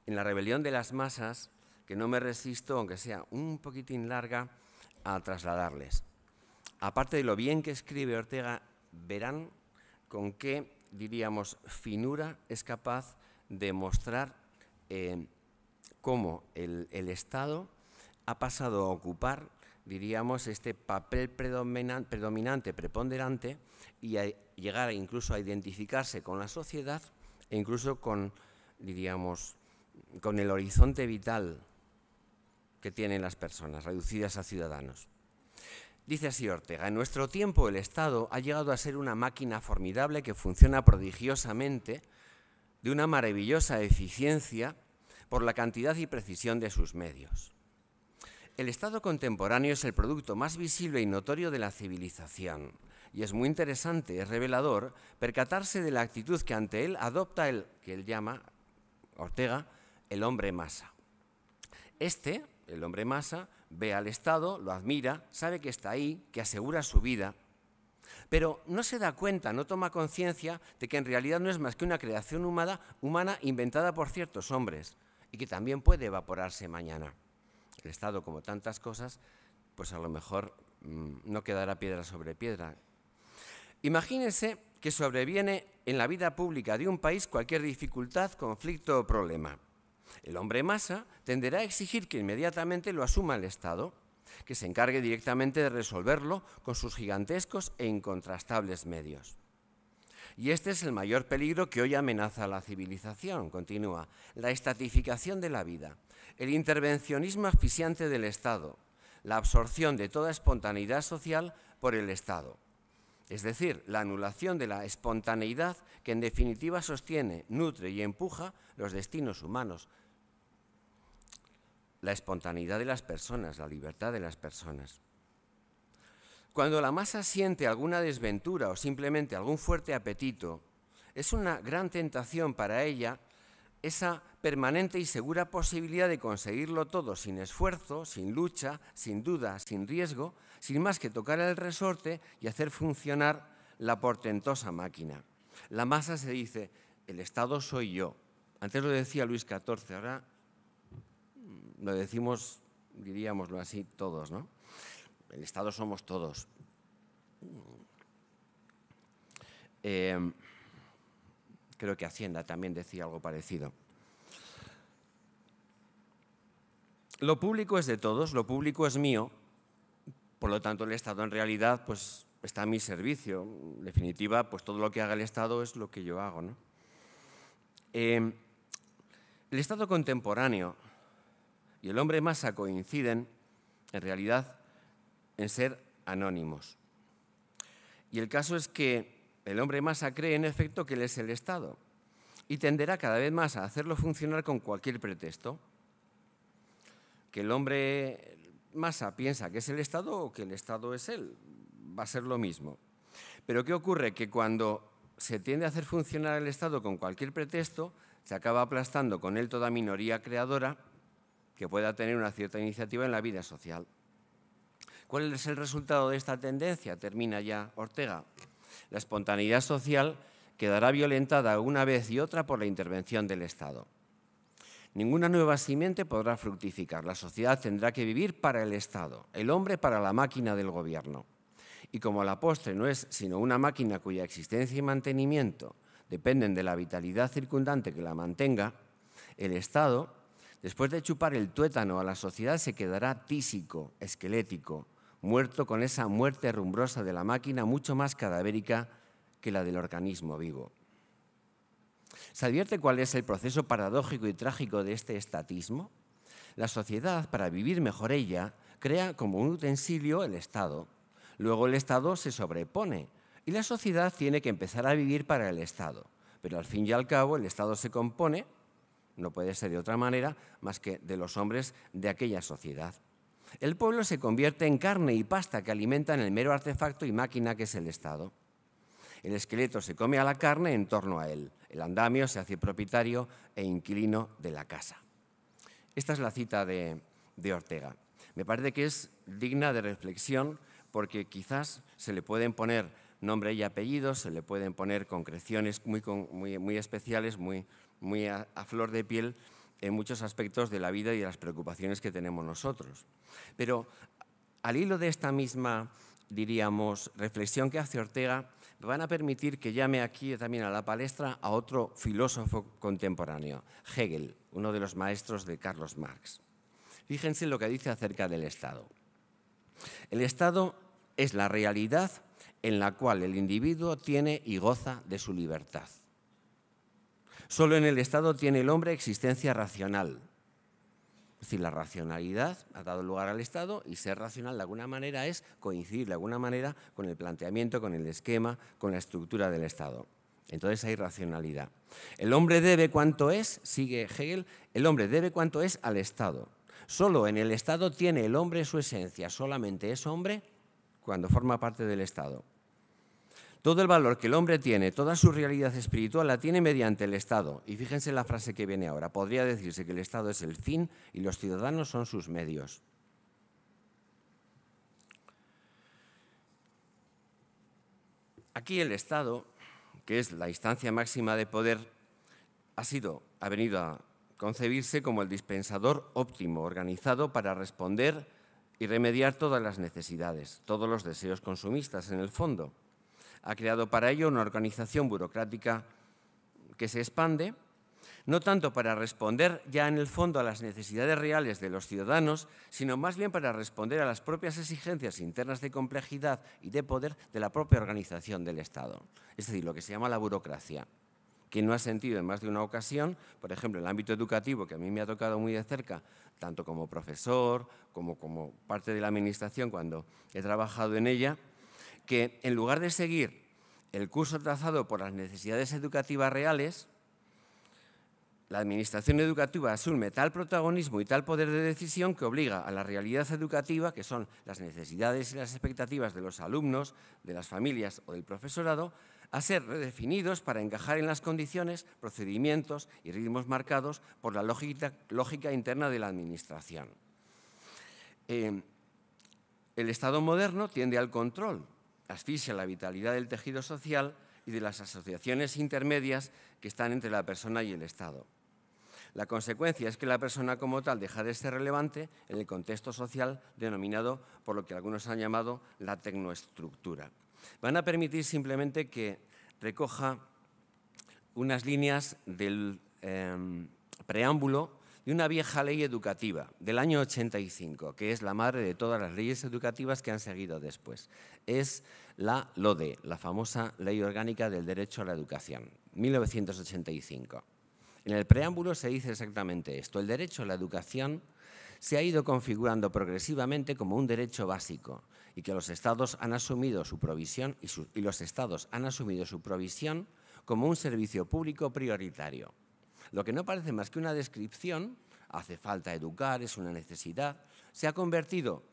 en La rebelión de las masas, que no me resisto, aunque sea un poquitín larga, a trasladarles. Aparte de lo bien que escribe Ortega, verán con qué, diríamos, finura es capaz de mostrar cómo el Estado ha pasado a ocupar, diríamos, este papel predominante, preponderante, y a llegar incluso a identificarse con la sociedad e incluso con, diríamos, con el horizonte vital que tienen las personas, reducidas a ciudadanos. Dice así Ortega: en nuestro tiempo el Estado ha llegado a ser una máquina formidable que funciona prodigiosamente, de una maravillosa eficiencia por la cantidad y precisión de sus medios. El Estado contemporáneo es el producto más visible y notorio de la civilización, y es muy interesante, es revelador, percatarse de la actitud que ante él adopta el que él llama, Ortega, el hombre masa. El hombre masa, ve al Estado, lo admira, sabe que está ahí, que asegura su vida, pero no se da cuenta, no toma conciencia de que en realidad no es más que una creación humana inventada por ciertos hombres y que también puede evaporarse mañana. El Estado, como tantas cosas, pues a lo mejor no quedará piedra sobre piedra. Imagínense que sobreviene en la vida pública de un país cualquier dificultad, conflicto o problema. El hombre masa tenderá a exigir que inmediatamente lo asuma el Estado, que se encargue directamente de resolverlo con sus gigantescos e incontrastables medios. Y este es el mayor peligro que hoy amenaza a la civilización, continúa: la estatificación de la vida, el intervencionismo asfixiante del Estado, la absorción de toda espontaneidad social por el Estado. Es decir, la anulación de la espontaneidad que en definitiva sostiene, nutre y empuja los destinos humanos. La espontaneidad de las personas, la libertad de las personas. Cuando la masa siente alguna desventura o simplemente algún fuerte apetito, es una gran tentación para ella esa permanente y segura posibilidad de conseguirlo todo sin esfuerzo, sin lucha, sin duda, sin riesgo, sin más que tocar el resorte y hacer funcionar la portentosa máquina. La masa se dice: el Estado soy yo. Antes lo decía Luis XIV, ahora lo decimos, diríamoslo así, todos, ¿no? El Estado somos todos. Creo que Hacienda también decía algo parecido. Lo público es de todos, lo público es mío, por lo tanto el Estado en realidad pues, está a mi servicio. En definitiva, pues todo lo que haga el Estado es lo que yo hago, ¿no? El Estado contemporáneo y el hombre masa coinciden, en realidad, en ser anónimos. Y el caso es que el hombre masa cree, en efecto, que él es el Estado y tenderá cada vez más a hacerlo funcionar con cualquier pretexto. Que el hombre masa piensa que es el Estado o que el Estado es él, va a ser lo mismo. Pero ¿qué ocurre? Que cuando se tiende a hacer funcionar el Estado con cualquier pretexto, se acaba aplastando con él toda minoría creadora que pueda tener una cierta iniciativa en la vida social. ¿Cuál es el resultado de esta tendencia? Termina ya Ortega. La espontaneidad social quedará violentada una vez y otra por la intervención del Estado. Ninguna nueva simiente podrá fructificar. La sociedad tendrá que vivir para el Estado, el hombre para la máquina del gobierno. Y como la postre no es sino una máquina cuya existencia y mantenimiento dependen de la vitalidad circundante que la mantenga, el Estado, después de chupar el tuétano a la sociedad, se quedará tísico, esquelético, muerto con esa muerte rumbrosa de la máquina mucho más cadavérica que la del organismo vivo. ¿Se advierte cuál es el proceso paradójico y trágico de este estatismo? La sociedad, para vivir mejor ella, crea como un utensilio el Estado. Luego el Estado se sobrepone y la sociedad tiene que empezar a vivir para el Estado. Pero al fin y al cabo el Estado se compone, no puede ser de otra manera, más que de los hombres de aquella sociedad. El pueblo se convierte en carne y pasta que alimentan el mero artefacto y máquina que es el Estado. El esqueleto se come a la carne en torno a él. El andamio se hace propietario e inquilino de la casa. Esta es la cita de Ortega. Me parece que es digna de reflexión porque quizás se le pueden poner nombre y apellido, se le pueden poner concreciones muy especiales, muy a flor de piel en muchos aspectos de la vida y de las preocupaciones que tenemos nosotros. Pero al hilo de esta misma, diríamos, reflexión que hace Ortega, me van a permitir que llame aquí también a la palestra a otro filósofo contemporáneo, Hegel, uno de los maestros de Carlos Marx. Fíjense lo que dice acerca del Estado. El Estado es la realidad en la cual el individuo tiene y goza de su libertad. Solo en el Estado tiene el hombre existencia racional. Es decir, la racionalidad ha dado lugar al Estado y ser racional de alguna manera es coincidir de alguna manera con el planteamiento, con el esquema, con la estructura del Estado. Entonces hay racionalidad. El hombre debe cuanto es, sigue Hegel, el hombre debe cuanto es al Estado. Solo en el Estado tiene el hombre su esencia, solamente es hombre cuando forma parte del Estado. Todo el valor que el hombre tiene, toda su realidad espiritual la tiene mediante el Estado. Y fíjense en la frase que viene ahora. Podría decirse que el Estado es el fin y los ciudadanos son sus medios. Aquí el Estado, que es la instancia máxima de poder, ha venido a concebirse como el dispensador óptimo, organizado para responder y remediar todas las necesidades, todos los deseos consumistas en el fondo. Ha creado para ello una organización burocrática que se expande, no tanto para responder ya en el fondo a las necesidades reales de los ciudadanos, sino más bien para responder a las propias exigencias internas de complejidad y de poder de la propia organización del Estado. Es decir, lo que se llama la burocracia. Quien no ha sentido en más de una ocasión, por ejemplo, en el ámbito educativo, que a mí me ha tocado muy de cerca, tanto como profesor como parte de la administración cuando he trabajado en ella, que en lugar de seguir el curso trazado por las necesidades educativas reales, la administración educativa asume tal protagonismo y tal poder de decisión que obliga a la realidad educativa, que son las necesidades y las expectativas de los alumnos, de las familias o del profesorado, a ser redefinidos para encajar en las condiciones, procedimientos y ritmos marcados por la lógica interna de la administración. El Estado moderno tiende al control, asfixia la vitalidad del tejido social y de las asociaciones intermedias que están entre la persona y el Estado. La consecuencia es que la persona como tal deja de ser relevante en el contexto social denominado por lo que algunos han llamado la tecnoestructura. Van a permitir simplemente que recoja unas líneas del preámbulo de una vieja ley educativa del año 85, que es la madre de todas las leyes educativas que han seguido después. Es la LODE, la famosa Ley Orgánica del Derecho a la Educación, 1985. En el preámbulo se dice exactamente esto. El derecho a la educación se ha ido configurando progresivamente como un derecho básico y que los Estados han asumido su provisión y los Estados han asumido su provisión como un servicio público prioritario. Lo que no parece más que una descripción, hace falta educar, es una necesidad, se ha convertido,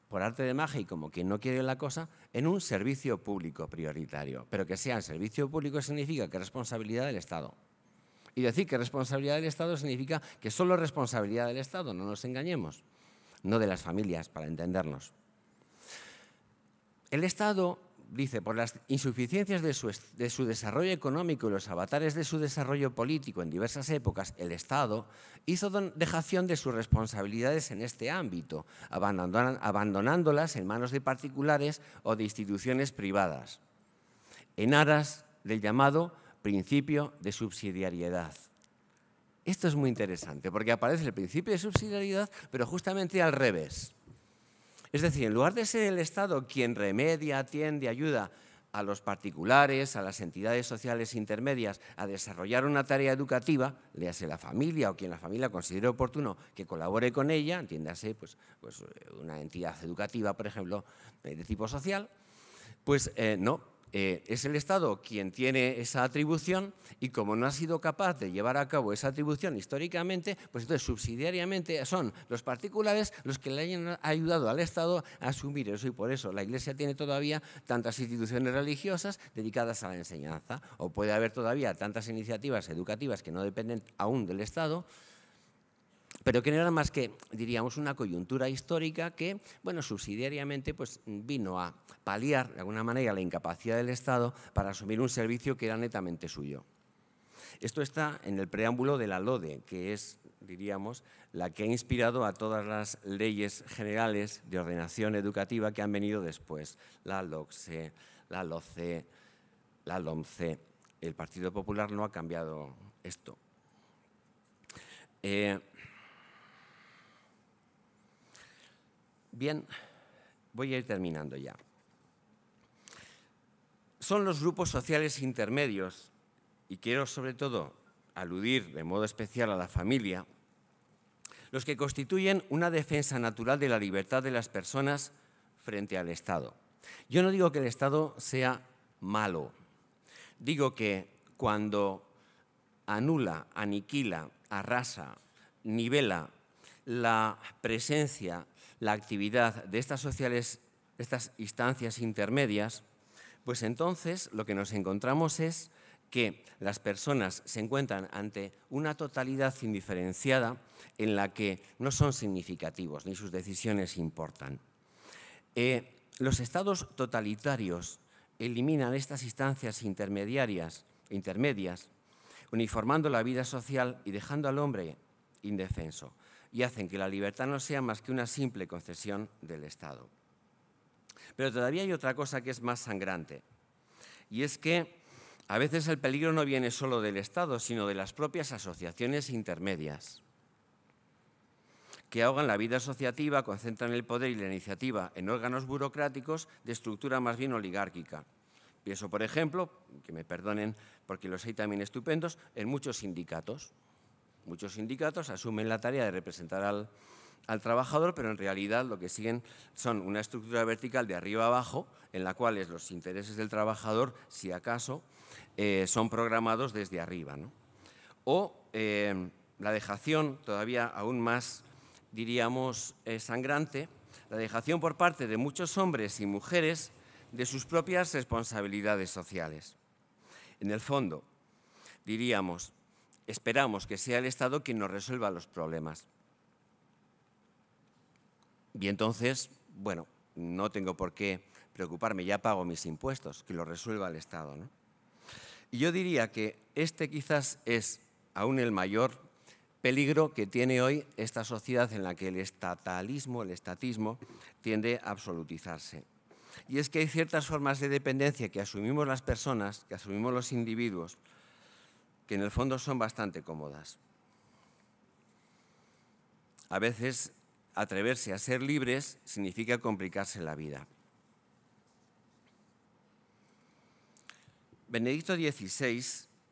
por arte de magia y como quien no quiere la cosa, en un servicio público prioritario. Pero que sea un servicio público significa que es responsabilidad del Estado. Y decir que responsabilidad del Estado significa que solo es responsabilidad del Estado, no nos engañemos, no de las familias, para entendernos. El Estado, dice, por las insuficiencias de su desarrollo económico y los avatares de su desarrollo político en diversas épocas, el Estado hizo dejación de sus responsabilidades en este ámbito, abandonándolas en manos de particulares o de instituciones privadas, en aras del llamado principio de subsidiariedad. Esto es muy interesante porque aparece el principio de subsidiariedad, pero justamente al revés. Es decir, en lugar de ser el Estado quien remedia, atiende, ayuda a los particulares, a las entidades sociales intermedias a desarrollar una tarea educativa, léase la familia o quien la familia considere oportuno que colabore con ella, entiéndase pues una entidad educativa, por ejemplo, de tipo social, pues no. Es el Estado quien tiene esa atribución y como no ha sido capaz de llevar a cabo esa atribución históricamente, pues entonces subsidiariamente son los particulares los que le hayan ayudado al Estado a asumir eso y por eso la Iglesia tiene todavía tantas instituciones religiosas dedicadas a la enseñanza o puede haber todavía tantas iniciativas educativas que no dependen aún del Estado, pero que no era más que, diríamos, una coyuntura histórica que, bueno, subsidiariamente pues, vino a paliar, de alguna manera, la incapacidad del Estado para asumir un servicio que era netamente suyo. Esto está en el preámbulo de la LODE, que es, diríamos, la que ha inspirado a todas las leyes generales de ordenación educativa que han venido después, la LOCSE, la LOCE, la LOMCE. El Partido Popular no ha cambiado esto. Bien, voy a ir terminando ya. Son los grupos sociales intermedios, y quiero sobre todo aludir de modo especial a la familia, los que constituyen una defensa natural de la libertad de las personas frente al Estado. Yo no digo que el Estado sea malo, digo que cuando anula, aniquila, arrasa, nivela la presencia, la actividad de estas instancias intermedias, pues entonces lo que nos encontramos es que las personas se encuentran ante una totalidad indiferenciada en la que no son significativos ni sus decisiones importan. Los estados totalitarios eliminan estas instancias intermedias, uniformando la vida social y dejando al hombre indefenso, y hacen que la libertad no sea más que una simple concesión del Estado. Pero todavía hay otra cosa que es más sangrante, y es que a veces el peligro no viene solo del Estado, sino de las propias asociaciones intermedias, que ahogan la vida asociativa, concentran el poder y la iniciativa en órganos burocráticos de estructura más bien oligárquica. Pienso, por ejemplo, que me perdonen porque los hay también estupendos, en muchos sindicatos. Muchos sindicatos asumen la tarea de representar al trabajador, pero en realidad lo que siguen son una estructura vertical de arriba a abajo, en la cual los intereses del trabajador, si acaso, son programados desde arriba, ¿no? O la dejación, todavía aún más, diríamos, sangrante, la dejación por parte de muchos hombres y mujeres de sus propias responsabilidades sociales. En el fondo, diríamos, esperamos que sea el Estado quien nos resuelva los problemas. Y entonces, bueno, no tengo por qué preocuparme, ya pago mis impuestos, que lo resuelva el Estado, ¿no? Y yo diría que este quizás es aún el mayor peligro que tiene hoy esta sociedad en la que el estatalismo, el estatismo, tiende a absolutizarse. Y es que hay ciertas formas de dependencia que asumimos las personas, que asumimos los individuos, que en el fondo son bastante cómodas. A veces, atreverse a ser libres significa complicarse la vida. Benedicto XVI,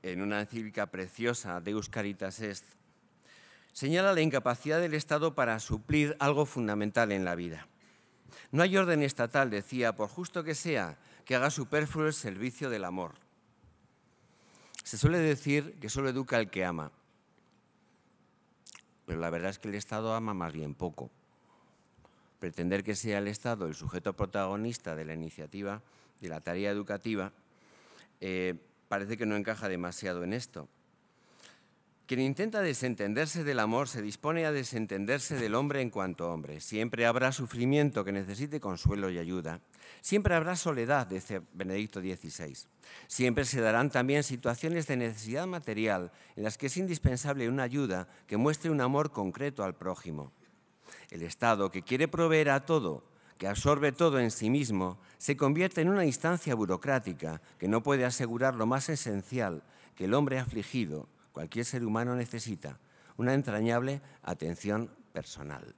en una encíclica preciosa, Deus Caritas Est, señala la incapacidad del Estado para suplir algo fundamental en la vida. No hay orden estatal, decía, por justo que sea, que haga superfluo el servicio del amor. Se suele decir que solo educa el que ama, pero la verdad es que el Estado ama más bien poco. Pretender que sea el Estado el sujeto protagonista de la iniciativa, de la tarea educativa, parece que no encaja demasiado en esto. Quien intenta desentenderse del amor se dispone a desentenderse del hombre en cuanto hombre. Siempre habrá sufrimiento que necesite consuelo y ayuda. Siempre habrá soledad, dice Benedicto XVI. Siempre se darán también situaciones de necesidad material en las que es indispensable una ayuda que muestre un amor concreto al prójimo. El Estado, que quiere proveer a todo, que absorbe todo en sí mismo, se convierte en una instancia burocrática que no puede asegurar lo más esencial que el hombre afligido, cualquier ser humano, necesita, una entrañable atención personal.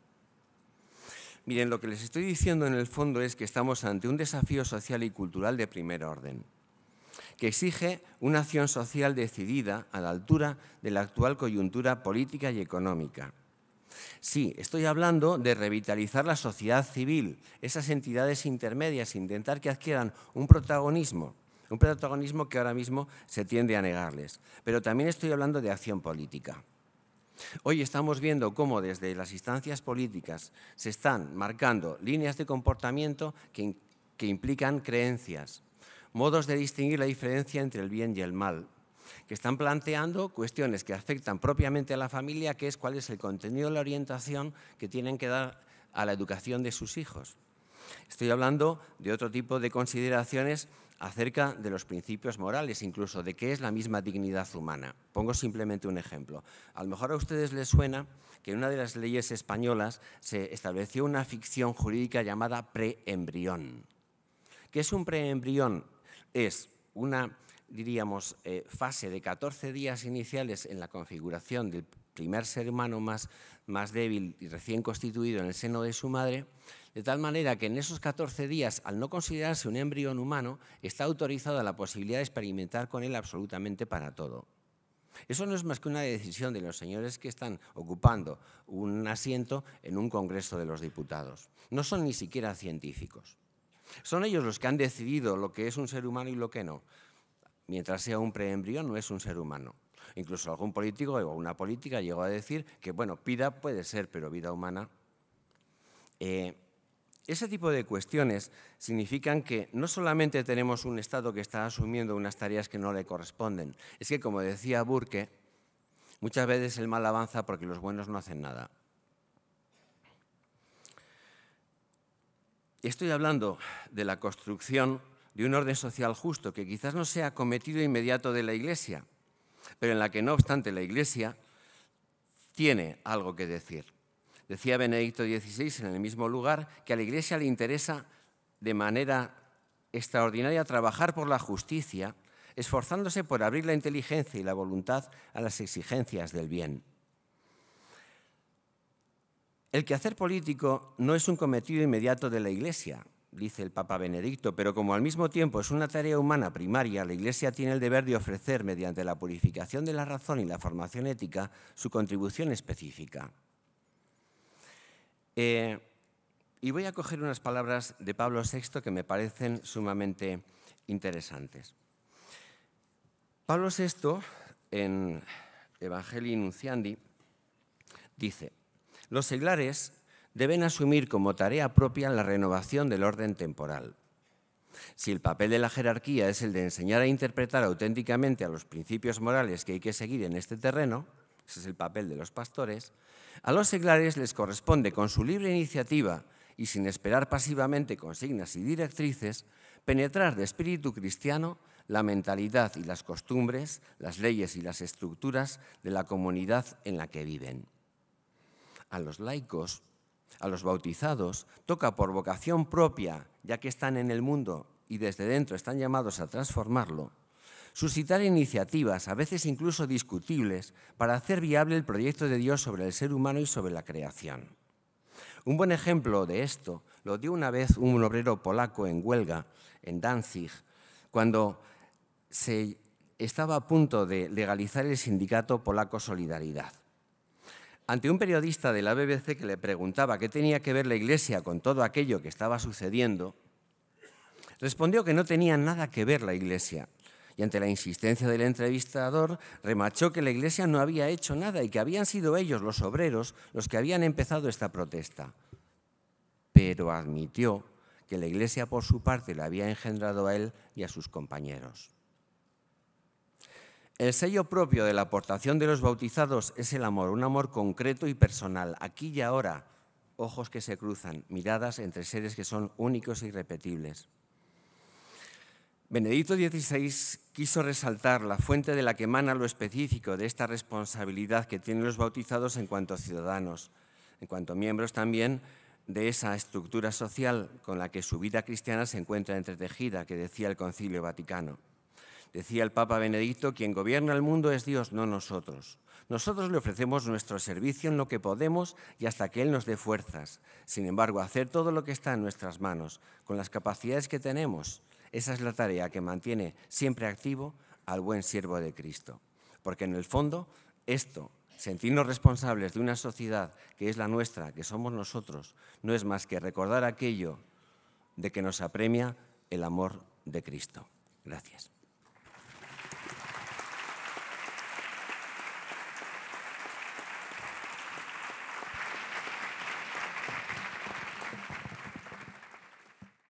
Miren, lo que les estoy diciendo en el fondo es que estamos ante un desafío social y cultural de primer orden, que exige una acción social decidida a la altura de la actual coyuntura política y económica. Sí, estoy hablando de revitalizar la sociedad civil, esas entidades intermedias, intentar que adquieran un protagonismo que ahora mismo se tiende a negarles. Pero también estoy hablando de acción política. Hoy estamos viendo cómo desde las instancias políticas se están marcando líneas de comportamiento que implican creencias, modos de distinguir la diferencia entre el bien y el mal, que están planteando cuestiones que afectan propiamente a la familia, que es cuál es el contenido de la orientación que tienen que dar a la educación de sus hijos. Estoy hablando de otro tipo de consideraciones acerca de los principios morales, incluso de qué es la misma dignidad humana. Pongo simplemente un ejemplo. A lo mejor a ustedes les suena que en una de las leyes españolas se estableció una ficción jurídica llamada preembrión. ¿Qué es un preembrión? Es una, diríamos, fase de 14 días iniciales en la configuración del primer ser humano más débil y recién constituido en el seno de su madre, de tal manera que en esos 14 días, al no considerarse un embrión humano, está autorizada la posibilidad de experimentar con él absolutamente para todo. Eso no es más que una decisión de los señores que están ocupando un asiento en un Congreso de los Diputados. No son ni siquiera científicos. Son ellos los que han decidido lo que es un ser humano y lo que no. Mientras sea un preembrión, no es un ser humano. Incluso algún político o una política llegó a decir que, bueno, vida puede ser, pero vida humana. Ese tipo de cuestiones significan que no solamente tenemos un Estado que está asumiendo unas tareas que no le corresponden, es que, como decía Burke, muchas veces el mal avanza porque los buenos no hacen nada. Estoy hablando de la construcción de un orden social justo que quizás no sea cometido inmediato de la Iglesia, pero en la que, no obstante, la Iglesia tiene algo que decir. Decía Benedicto XVI en el mismo lugar que a la Iglesia le interesa de manera extraordinaria trabajar por la justicia, esforzándose por abrir la inteligencia y la voluntad a las exigencias del bien. El quehacer político no es un cometido inmediato de la Iglesia, dice el Papa Benedicto, pero como al mismo tiempo es una tarea humana primaria, la Iglesia tiene el deber de ofrecer, mediante la purificación de la razón y la formación ética, su contribución específica. Y voy a coger unas palabras de Pablo VI que me parecen sumamente interesantes. Pablo VI, en Evangelii Nunciandi, dice: los seglares deben asumir como tarea propia la renovación del orden temporal. Si el papel de la jerarquía es el de enseñar a interpretar auténticamente a los principios morales que hay que seguir en este terreno, ese es el papel de los pastores, a los seglares les corresponde, con su libre iniciativa y sin esperar pasivamente consignas y directrices, penetrar de espíritu cristiano la mentalidad y las costumbres, las leyes y las estructuras de la comunidad en la que viven. A los laicos, a los bautizados, toca por vocación propia, ya que están en el mundo y desde dentro están llamados a transformarlo, suscitar iniciativas, a veces incluso discutibles, para hacer viable el proyecto de Dios sobre el ser humano y sobre la creación. Un buen ejemplo de esto lo dio una vez un obrero polaco en huelga, en Danzig, cuando se estaba a punto de legalizar el sindicato polaco Solidaridad. Ante un periodista de la BBC que le preguntaba qué tenía que ver la Iglesia con todo aquello que estaba sucediendo, respondió que no tenía nada que ver la Iglesia. Y ante la insistencia del entrevistador, remachó que la Iglesia no había hecho nada y que habían sido ellos, los obreros, los que habían empezado esta protesta. Pero admitió que la Iglesia, por su parte, le había engendrado a él y a sus compañeros. El sello propio de la aportación de los bautizados es el amor, un amor concreto y personal, aquí y ahora, ojos que se cruzan, miradas entre seres que son únicos e irrepetibles. Benedicto XVI quiso resaltar la fuente de la que emana lo específico de esta responsabilidad que tienen los bautizados en cuanto ciudadanos, en cuanto miembros también de esa estructura social con la que su vida cristiana se encuentra entretejida, que decía el Concilio Vaticano. Decía el Papa Benedicto: quien gobierna el mundo es Dios, no nosotros. Nosotros le ofrecemos nuestro servicio en lo que podemos y hasta que Él nos dé fuerzas. Sin embargo, hacer todo lo que está en nuestras manos, con las capacidades que tenemos, esa es la tarea que mantiene siempre activo al buen siervo de Cristo. Porque en el fondo, esto, sentirnos responsables de una sociedad que es la nuestra, que somos nosotros, no es más que recordar aquello de que nos apremia el amor de Cristo. Gracias.